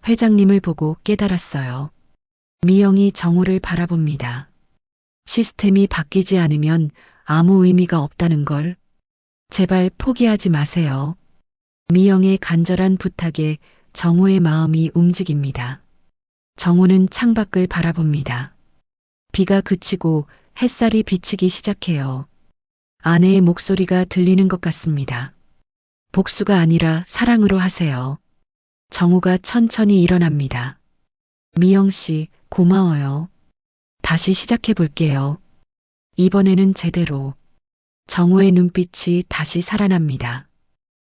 회장님을 보고 깨달았어요. 미영이 정우를 바라봅니다. 시스템이 바뀌지 않으면 아무 의미가 없다는 걸. 제발 포기하지 마세요. 미영의 간절한 부탁에 정우의 마음이 움직입니다. 정우는 창밖을 바라봅니다. 비가 그치고 햇살이 비치기 시작해요. 아내의 목소리가 들리는 것 같습니다. 복수가 아니라 사랑으로 하세요. 정우가 천천히 일어납니다. 미영 씨, 고마워요. 다시 시작해 볼게요. 이번에는 제대로. 정우의 눈빛이 다시 살아납니다.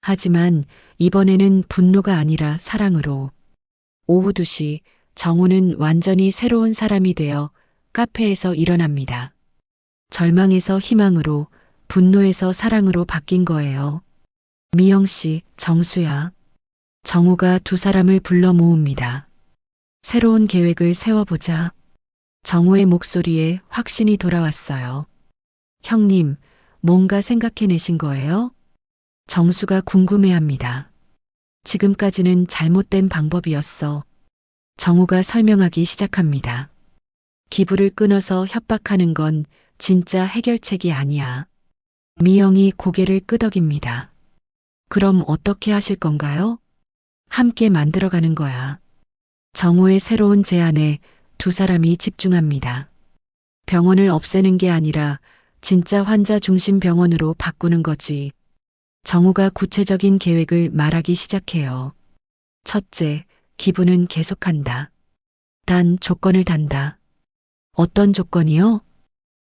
하지만 이번에는 분노가 아니라 사랑으로. 오후 2시 정우는 완전히 새로운 사람이 되어 카페에서 일어납니다. 절망에서 희망으로, 분노에서 사랑으로 바뀐 거예요. 미영 씨, 정수야. 정우가 두 사람을 불러 모읍니다. 새로운 계획을 세워보자. 정우의 목소리에 확신이 돌아왔어요. 형님, 뭔가 생각해내신 거예요? 정수가 궁금해합니다. 지금까지는 잘못된 방법이었어. 정우가 설명하기 시작합니다. 기부를 끊어서 협박하는 건 진짜 해결책이 아니야. 미영이 고개를 끄덕입니다. 그럼 어떻게 하실 건가요? 함께 만들어가는 거야. 정우의 새로운 제안에 두 사람이 집중합니다. 병원을 없애는 게 아니라 진짜 환자 중심 병원으로 바꾸는 거지. 정우가 구체적인 계획을 말하기 시작해요. 첫째, 기부는 계속한다. 단 조건을 단다. 어떤 조건이요?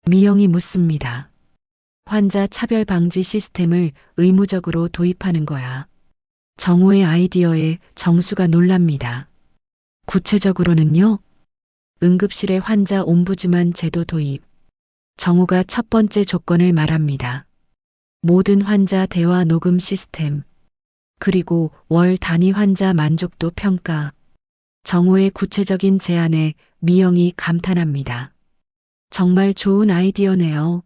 미영이 묻습니다. 환자 차별 방지 시스템을 의무적으로 도입하는 거야. 정우의 아이디어에 정수가 놀랍니다. 구체적으로는요? 응급실에 환자 옴부즈만 제도 도입. 정우가 첫 번째 조건을 말합니다. 모든 환자 대화 녹음 시스템. 그리고 월 단위 환자 만족도 평가. 정우의 구체적인 제안에 미영이 감탄합니다. 정말 좋은 아이디어네요.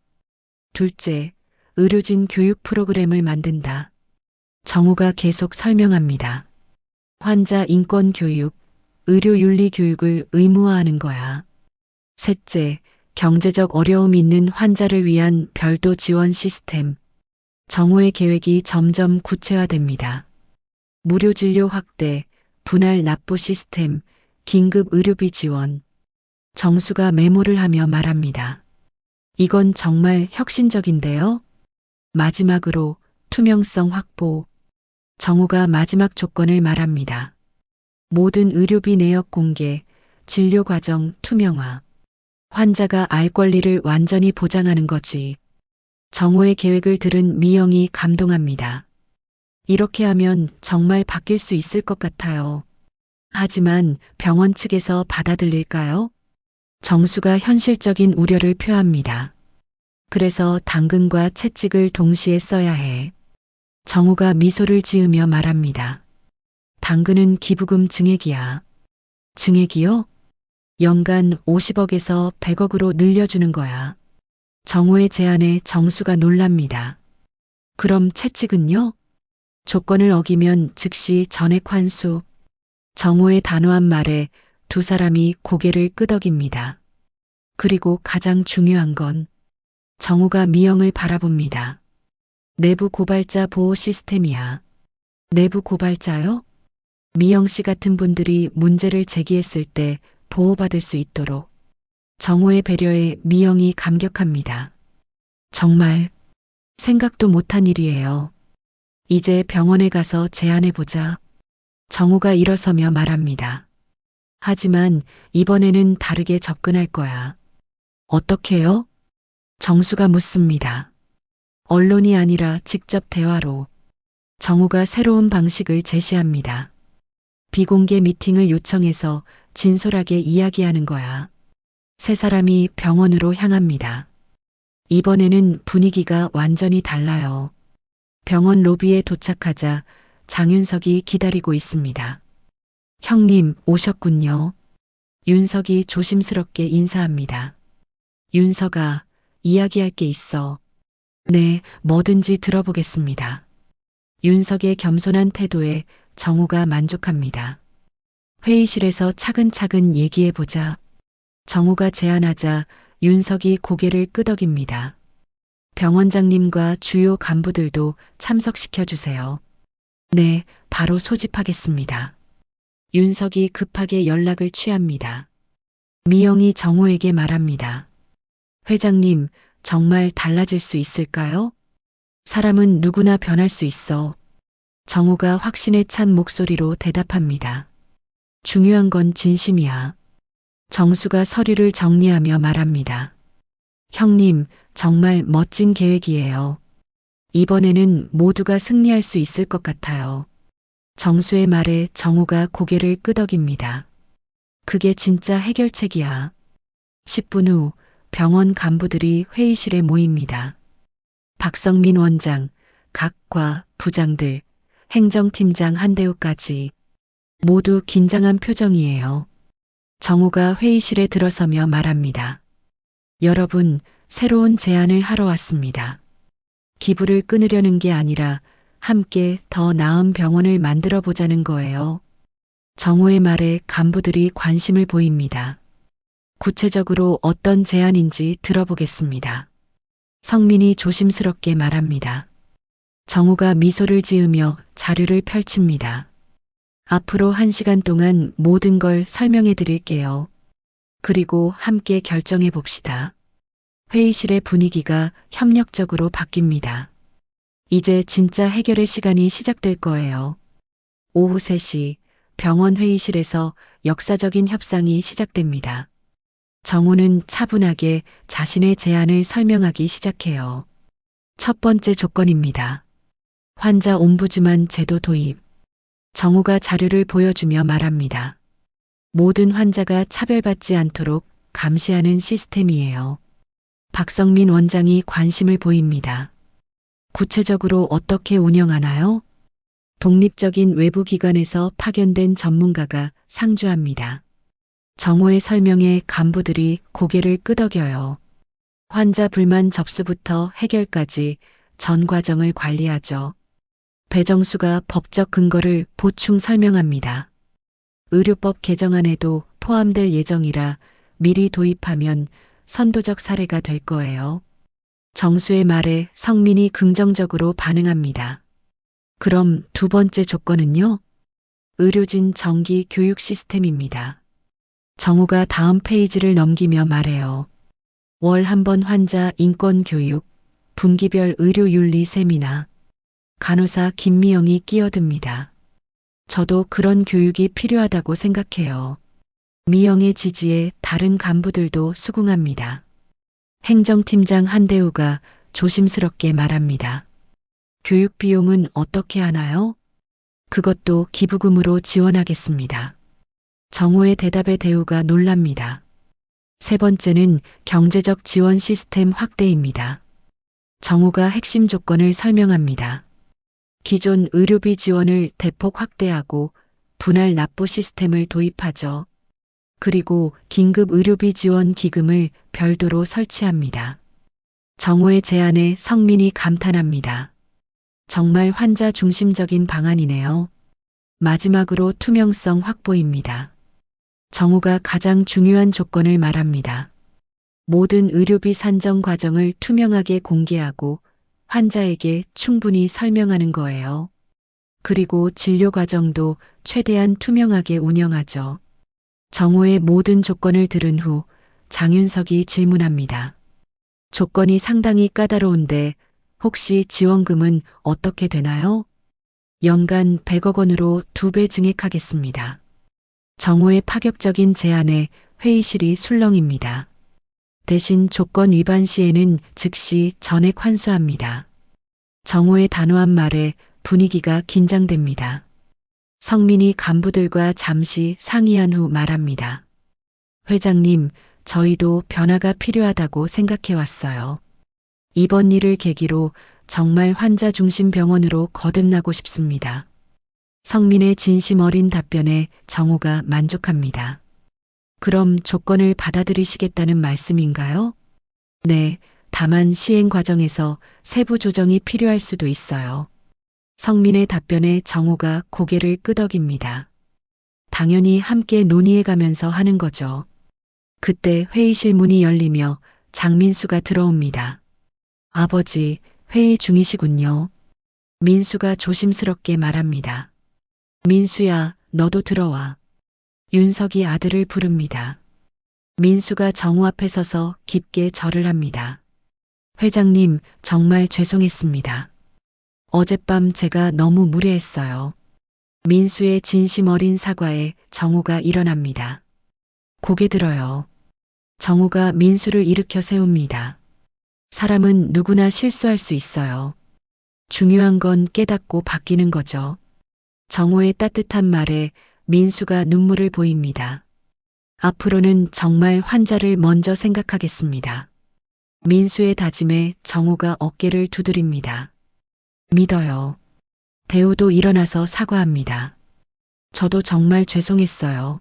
둘째, 의료진 교육 프로그램을 만든다. 정우가 계속 설명합니다. 환자 인권 교육, 의료 윤리 교육을 의무화하는 거야. 셋째, 경제적 어려움 있는 환자를 위한 별도 지원 시스템. 정우의 계획이 점점 구체화됩니다. 무료 진료 확대, 분할 납부 시스템, 긴급 의료비 지원. 정수가 메모를 하며 말합니다. 이건 정말 혁신적인데요? 마지막으로 투명성 확보. 정우가 마지막 조건을 말합니다. 모든 의료비 내역 공개, 진료 과정 투명화. 환자가 알 권리를 완전히 보장하는 거지. 정우의 계획을 들은 미영이 감동합니다. 이렇게 하면 정말 바뀔 수 있을 것 같아요. 하지만 병원 측에서 받아들일까요? 정수가 현실적인 우려를 표합니다. 그래서 당근과 채찍을 동시에 써야 해. 정우가 미소를 지으며 말합니다. 당근은 기부금 증액이야. 증액이요? 연간 50억에서 100억으로 늘려주는 거야. 정우의 제안에 정수가 놀랍니다. 그럼 채찍은요? 조건을 어기면 즉시 전액 환수. 정우의 단호한 말에 두 사람이 고개를 끄덕입니다. 그리고 가장 중요한 건 정우가 미영을 바라봅니다. 내부 고발자 보호 시스템이야. 내부 고발자요? 미영 씨 같은 분들이 문제를 제기했을 때 보호받을 수 있도록. 정우의 배려에 미영이 감격합니다. 정말 생각도 못한 일이에요. 이제 병원에 가서 제안해보자. 정우가 일어서며 말합니다. 하지만 이번에는 다르게 접근할 거야. 어떻게요? 정수가 묻습니다. 언론이 아니라 직접 대화로. 정우가 새로운 방식을 제시합니다. 비공개 미팅을 요청해서 진솔하게 이야기하는 거야. 세 사람이 병원으로 향합니다. 이번에는 분위기가 완전히 달라요. 병원 로비에 도착하자 장윤석이 기다리고 있습니다. 형님 오셨군요. 윤석이 조심스럽게 인사합니다. 윤석아, 이야기할 게 있어. 네, 뭐든지 들어보겠습니다. 윤석의 겸손한 태도에 정우가 만족합니다. 회의실에서 차근차근 얘기해보자. 정우가 제안하자 윤석이 고개를 끄덕입니다. 병원장님과 주요 간부들도 참석시켜주세요. 네, 바로 소집하겠습니다. 윤석이 급하게 연락을 취합니다. 미영이 정우에게 말합니다. 회장님, 정말 달라질 수 있을까요? 사람은 누구나 변할 수 있어. 정우가 확신에 찬 목소리로 대답합니다. 중요한 건 진심이야. 정수가 서류를 정리하며 말합니다. 형님, 정말 멋진 계획이에요. 이번에는 모두가 승리할 수 있을 것 같아요. 정수의 말에 정우가 고개를 끄덕입니다. 그게 진짜 해결책이야. 10분 후 병원 간부들이 회의실에 모입니다. 박성민 원장, 각 과 부장들, 행정팀장 한대우까지 모두 긴장한 표정이에요. 정우가 회의실에 들어서며 말합니다. 여러분, 새로운 제안을 하러 왔습니다. 기부를 끊으려는 게 아니라 함께 더 나은 병원을 만들어 보자는 거예요. 정우의 말에 간부들이 관심을 보입니다. 구체적으로 어떤 제안인지 들어보겠습니다. 성민이 조심스럽게 말합니다. 정우가 미소를 지으며 자료를 펼칩니다. 앞으로 1시간 동안 모든 걸 설명해 드릴게요. 그리고 함께 결정해 봅시다. 회의실의 분위기가 협력적으로 바뀝니다. 이제 진짜 해결의 시간이 시작될 거예요. 오후 3시 병원 회의실에서 역사적인 협상이 시작됩니다. 정우는 차분하게 자신의 제안을 설명하기 시작해요. 첫 번째 조건입니다. 환자 옴부즈만 제도 도입. 정우가 자료를 보여주며 말합니다. 모든 환자가 차별받지 않도록 감시하는 시스템이에요. 박성민 원장이 관심을 보입니다. 구체적으로 어떻게 운영하나요? 독립적인 외부 기관에서 파견된 전문가가 상주합니다. 정우의 설명에 간부들이 고개를 끄덕여요. 환자 불만 접수부터 해결까지 전 과정을 관리하죠. 배정수가 법적 근거를 보충 설명합니다. 의료법 개정안에도 포함될 예정이라 미리 도입하면 선도적 사례가 될 거예요. 정수의 말에 성민이 긍정적으로 반응합니다. 그럼 두 번째 조건은요? 의료진 정기 교육 시스템입니다. 정우가 다음 페이지를 넘기며 말해요. 월 한 번 환자 인권 교육, 분기별 의료 윤리 세미나, 간호사 김미영이 끼어듭니다. 저도 그런 교육이 필요하다고 생각해요. 미영의 지지에 다른 간부들도 수긍합니다. 행정팀장 한대우가 조심스럽게 말합니다. 교육 비용은 어떻게 하나요? 그것도 기부금으로 지원하겠습니다. 정호의 대답에 대우가 놀랍니다. 세 번째는 경제적 지원 시스템 확대입니다. 정호가 핵심 조건을 설명합니다. 기존 의료비 지원을 대폭 확대하고 분할 납부 시스템을 도입하죠. 그리고 긴급 의료비 지원 기금을 별도로 설치합니다. 정호의 제안에 성민이 감탄합니다. 정말 환자 중심적인 방안이네요. 마지막으로 투명성 확보입니다. 정호가 가장 중요한 조건을 말합니다. 모든 의료비 산정 과정을 투명하게 공개하고 환자에게 충분히 설명하는 거예요. 그리고 진료 과정도 최대한 투명하게 운영하죠. 정호의 모든 조건을 들은 후 장윤석이 질문합니다. 조건이 상당히 까다로운데 혹시 지원금은 어떻게 되나요? 연간 100억 원으로 2배 증액하겠습니다. 정호의 파격적인 제안에 회의실이 술렁입니다. 대신 조건 위반 시에는 즉시 전액 환수합니다. 정호의 단호한 말에 분위기가 긴장됩니다. 성민이 간부들과 잠시 상의한 후 말합니다. 회장님, 저희도 변화가 필요하다고 생각해 왔어요. 이번 일을 계기로 정말 환자 중심 병원으로 거듭나고 싶습니다. 성민의 진심 어린 답변에 정호가 만족합니다. 그럼 조건을 받아들이시겠다는 말씀인가요? 네, 다만 시행 과정에서 세부 조정이 필요할 수도 있어요. 성민의 답변에 정호가 고개를 끄덕입니다. 당연히 함께 논의해 가면서 하는 거죠. 그때 회의실 문이 열리며 장민수가 들어옵니다. 아버지, 회의 중이시군요. 민수가 조심스럽게 말합니다. 민수야, 너도 들어와. 윤석이 아들을 부릅니다. 민수가 정우 앞에 서서 깊게 절을 합니다. 회장님, 정말 죄송했습니다. 어젯밤 제가 너무 무례했어요. 민수의 진심 어린 사과에 정우가 일어납니다. 고개 들어요. 정우가 민수를 일으켜 세웁니다. 사람은 누구나 실수할 수 있어요. 중요한 건 깨닫고 바뀌는 거죠. 정호의 따뜻한 말에 민수가 눈물을 보입니다. 앞으로는 정말 환자를 먼저 생각하겠습니다. 민수의 다짐에 정호가 어깨를 두드립니다. 믿어요. 대우도 일어나서 사과합니다. 저도 정말 죄송했어요.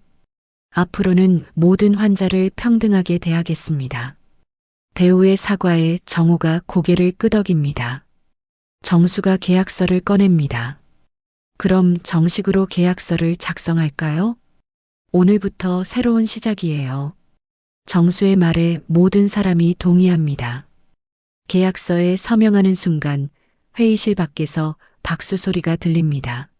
앞으로는 모든 환자를 평등하게 대하겠습니다. 대우의 사과에 정호가 고개를 끄덕입니다. 정수가 계약서를 꺼냅니다. 그럼 정식으로 계약서를 작성할까요? 오늘부터 새로운 시작이에요. 정수의 말에 모든 사람이 동의합니다. 계약서에 서명하는 순간 회의실 밖에서 박수 소리가 들립니다.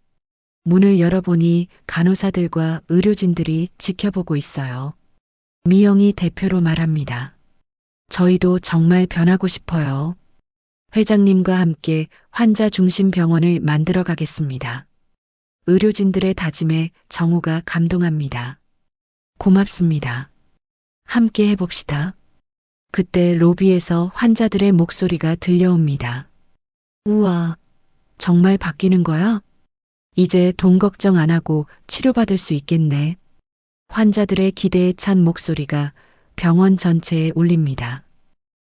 문을 열어보니 간호사들과 의료진들이 지켜보고 있어요. 미영이 대표로 말합니다. 저희도 정말 변하고 싶어요. 회장님과 함께 환자 중심 병원을 만들어 가겠습니다. 의료진들의 다짐에 정우가 감동합니다. 고맙습니다. 함께 해봅시다. 그때 로비에서 환자들의 목소리가 들려옵니다. 우와, 정말 바뀌는 거야? 이제 돈 걱정 안 하고 치료받을 수 있겠네. 환자들의 기대에 찬 목소리가 병원 전체에 울립니다.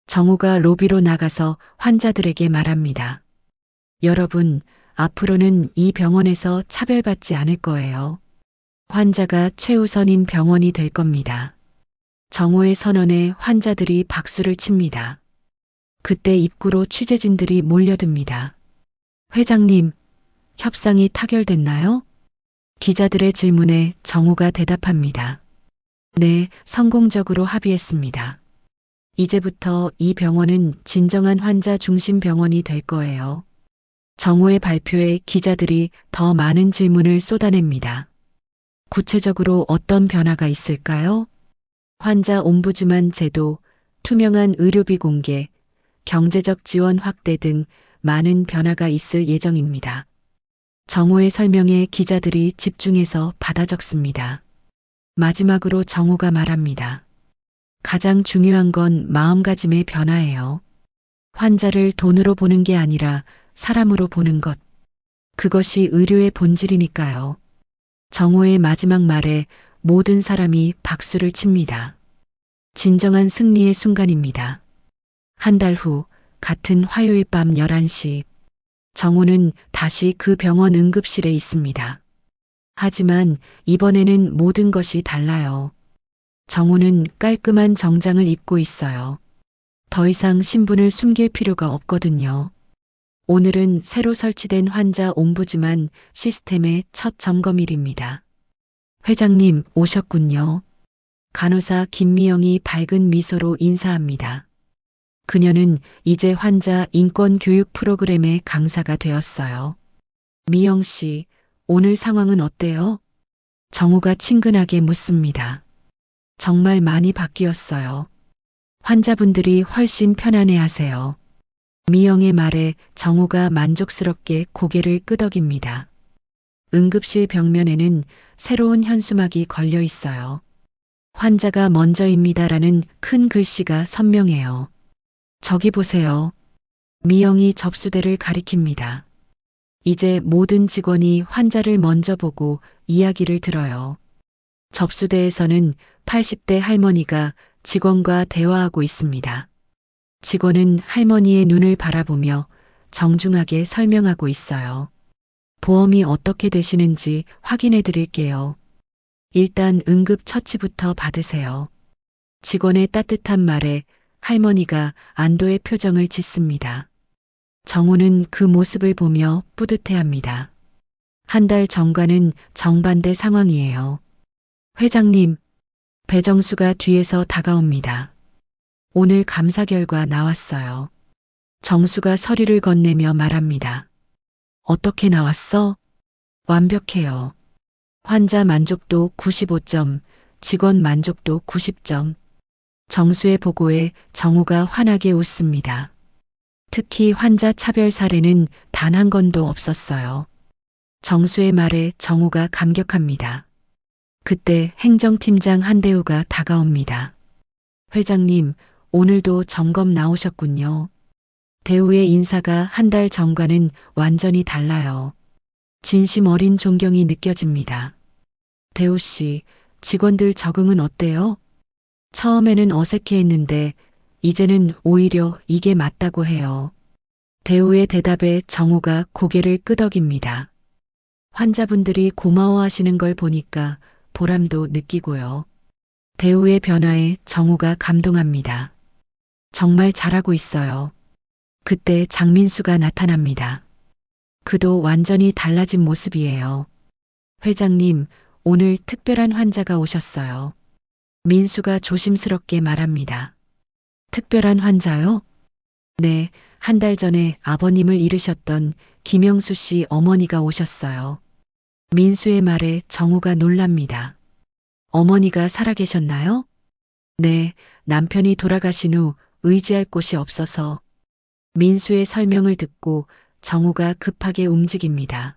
정우가 로비로 나가서 환자들에게 말합니다. 여러분, 앞으로는 이 병원에서 차별받지 않을 거예요. 환자가 최우선인 병원이 될 겁니다. 정호의 선언에 환자들이 박수를 칩니다. 그때 입구로 취재진들이 몰려듭니다. 회장님, 협상이 타결됐나요? 기자들의 질문에 정호가 대답합니다. 네, 성공적으로 합의했습니다. 이제부터 이 병원은 진정한 환자 중심 병원이 될 거예요. 정호의 발표에 기자들이 더 많은 질문을 쏟아냅니다. 구체적으로 어떤 변화가 있을까요? 환자 옴부즈만 제도, 투명한 의료비 공개, 경제적 지원 확대 등 많은 변화가 있을 예정입니다. 정호의 설명에 기자들이 집중해서 받아 적습니다. 마지막으로 정호가 말합니다. 가장 중요한 건 마음가짐의 변화예요. 환자를 돈으로 보는 게 아니라 사람으로 보는 것. 그것이 의료의 본질이니까요. 정호의 마지막 말에 모든 사람이 박수를 칩니다. 진정한 승리의 순간입니다. 한 달 후 같은 화요일 밤 11시 정호는 다시 그 병원 응급실에 있습니다. 하지만 이번에는 모든 것이 달라요. 정호는 깔끔한 정장을 입고 있어요. 더 이상 신분을 숨길 필요가 없거든요. 오늘은 새로 설치된 환자 옴부즈만 시스템의 첫 점검일입니다. 회장님 오셨군요. 간호사 김미영이 밝은 미소로 인사합니다. 그녀는 이제 환자 인권 교육 프로그램의 강사가 되었어요. 미영 씨, 오늘 상황은 어때요? 정호가 친근하게 묻습니다. 정말 많이 바뀌었어요. 환자분들이 훨씬 편안해 하세요. 미영의 말에 정호가 만족스럽게 고개를 끄덕입니다. 응급실 벽면에는 새로운 현수막이 걸려 있어요. 환자가 먼저입니다라는 큰 글씨가 선명해요. 저기 보세요. 미영이 접수대를 가리킵니다. 이제 모든 직원이 환자를 먼저 보고 이야기를 들어요. 접수대에서는 80대 할머니가 직원과 대화하고 있습니다. 직원은 할머니의 눈을 바라보며 정중하게 설명하고 있어요. 보험이 어떻게 되시는지 확인해 드릴게요. 일단 응급 처치부터 받으세요. 직원의 따뜻한 말에 할머니가 안도의 표정을 짓습니다. 정호는 그 모습을 보며 뿌듯해합니다. 한 달 전과는 정반대 상황이에요. 회장님, 배정수가 뒤에서 다가옵니다. 오늘 감사 결과 나왔어요. 정수가 서류를 건네며 말합니다. 어떻게 나왔어? 완벽해요. 환자 만족도 95점, 직원 만족도 90점. 정수의 보고에 정호가 환하게 웃습니다. 특히 환자 차별 사례는 단 한 건도 없었어요. 정수의 말에 정호가 감격합니다. 그때 행정팀장 한대우가 다가옵니다. 회장님, 오늘도 점검 나오셨군요. 대우의 인사가 한 달 전과는 완전히 달라요. 진심 어린 존경이 느껴집니다. 대우 씨, 직원들 적응은 어때요? 처음에는 어색해했는데 이제는 오히려 이게 맞다고 해요. 대우의 대답에 정호가 고개를 끄덕입니다. 환자분들이 고마워하시는 걸 보니까 보람도 느끼고요. 대우의 변화에 정호가 감동합니다. 정말 잘하고 있어요. 그때 장민수가 나타납니다. 그도 완전히 달라진 모습이에요. 회장님, 오늘 특별한 환자가 오셨어요. 민수가 조심스럽게 말합니다. 특별한 환자요? 네, 한 달 전에 아버님을 잃으셨던 김영수 씨 어머니가 오셨어요. 민수의 말에 정호가 놀랍니다. 어머니가 살아계셨나요? 네, 남편이 돌아가신 후 의지할 곳이 없어서. 민수의 설명을 듣고 정호가 급하게 움직입니다.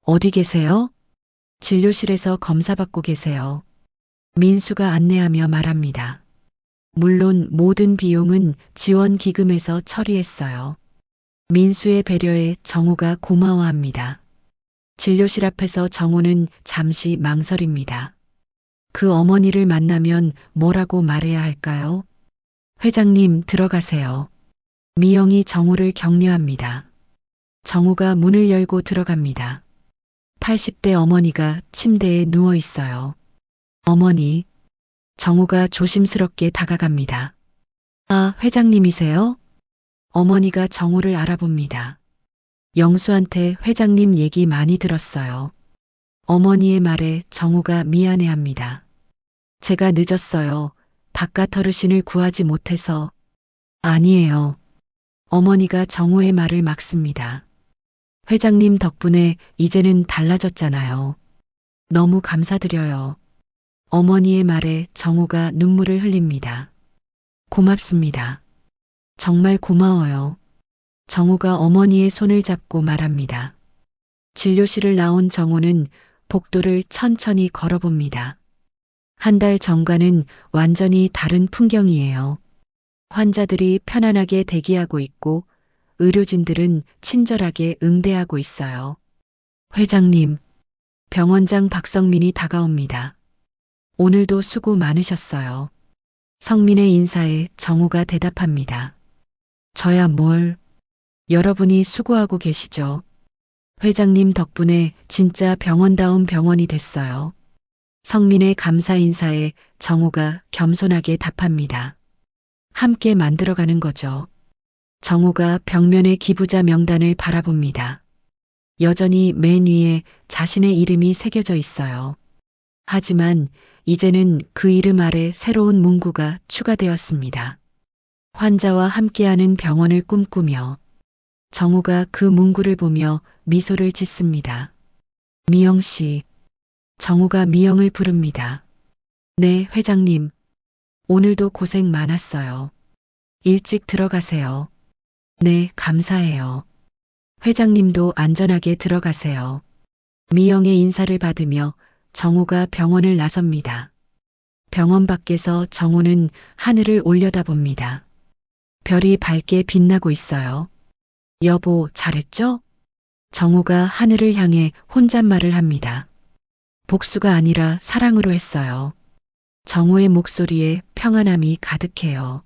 어디 계세요? 진료실에서 검사받고 계세요. 민수가 안내하며 말합니다. 물론 모든 비용은 지원기금에서 처리했어요. 민수의 배려에 정호가 고마워합니다. 진료실 앞에서 정호는 잠시 망설입니다. 그 어머니를 만나면 뭐라고 말해야 할까요? 회장님 들어가세요. 미영이 정호를 격려합니다. 정호가 문을 열고 들어갑니다. 80대 어머니가 침대에 누워 있어요. 어머니. 정호가 조심스럽게 다가갑니다. 아, 회장님이세요? 어머니가 정호를 알아봅니다. 영수한테 회장님 얘기 많이 들었어요. 어머니의 말에 정호가 미안해합니다. 제가 늦었어요. 바깥 어르신을 구하지 못해서. 아니에요. 어머니가 정호의 말을 막습니다. 회장님 덕분에 이제는 달라졌잖아요. 너무 감사드려요. 어머니의 말에 정호가 눈물을 흘립니다. 고맙습니다. 정말 고마워요. 정우가 어머니의 손을 잡고 말합니다. 진료실을 나온 정우는 복도를 천천히 걸어봅니다. 한 달 전과는 완전히 다른 풍경이에요. 환자들이 편안하게 대기하고 있고 의료진들은 친절하게 응대하고 있어요. 회장님, 병원장 박성민이 다가옵니다. 오늘도 수고 많으셨어요. 성민의 인사에 정우가 대답합니다. 저야 뭘. 여러분이 수고하고 계시죠. 회장님 덕분에 진짜 병원다운 병원이 됐어요. 성민의 감사 인사에 정우가 겸손하게 답합니다. 함께 만들어가는 거죠. 정우가 벽면의 기부자 명단을 바라봅니다. 여전히 맨 위에 자신의 이름이 새겨져 있어요. 하지만 이제는 그 이름 아래 새로운 문구가 추가되었습니다. 환자와 함께하는 병원을 꿈꾸며. 정우가 그 문구를 보며 미소를 짓습니다. 미영 씨. 정우가 미영을 부릅니다. 네, 회장님. 오늘도 고생 많았어요. 일찍 들어가세요. 네, 감사해요. 회장님도 안전하게 들어가세요. 미영의 인사를 받으며 정우가 병원을 나섭니다. 병원 밖에서 정우는 하늘을 올려다봅니다. 별이 밝게 빛나고 있어요. 여보, 잘했죠? 정우가 하늘을 향해 혼잣말을 합니다. 복수가 아니라 사랑으로 했어요. 정우의 목소리에 평안함이 가득해요.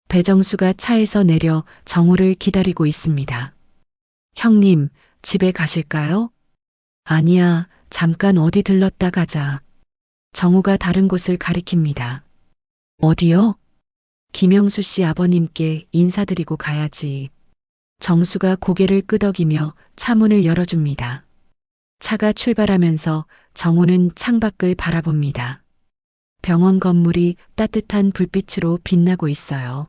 배정수가 차에서 내려 정우를 기다리고 있습니다. 형님, 집에 가실까요? 아니야, 잠깐 어디 들렀다 가자. 정우가 다른 곳을 가리킵니다. 어디요? 김영수 씨 아버님께 인사드리고 가야지. 정수가 고개를 끄덕이며 차문을 열어줍니다. 차가 출발하면서 정우는 창밖을 바라봅니다. 병원 건물이 따뜻한 불빛으로 빛나고 있어요.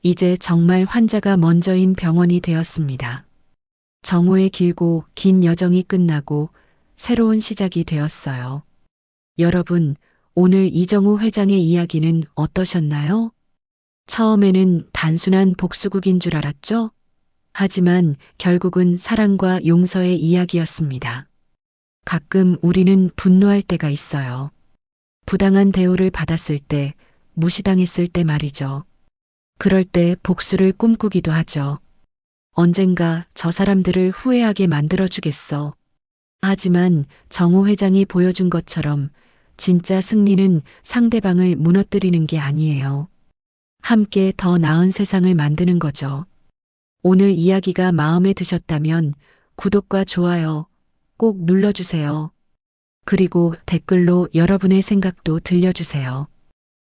이제 정말 환자가 먼저인 병원이 되었습니다. 정우의 길고 긴 여정이 끝나고 새로운 시작이 되었어요. 여러분, 오늘 이정우 회장의 이야기는 어떠셨나요? 처음에는 단순한 복수극인 줄 알았죠? 하지만 결국은 사랑과 용서의 이야기였습니다. 가끔 우리는 분노할 때가 있어요. 부당한 대우를 받았을 때, 무시당했을 때 말이죠. 그럴 때 복수를 꿈꾸기도 하죠. 언젠가 저 사람들을 후회하게 만들어주겠어. 하지만 정우 회장이 보여준 것처럼 진짜 승리는 상대방을 무너뜨리는 게 아니에요. 함께 더 나은 세상을 만드는 거죠. 오늘 이야기가 마음에 드셨다면 구독과 좋아요 꼭 눌러주세요. 그리고 댓글로 여러분의 생각도 들려주세요.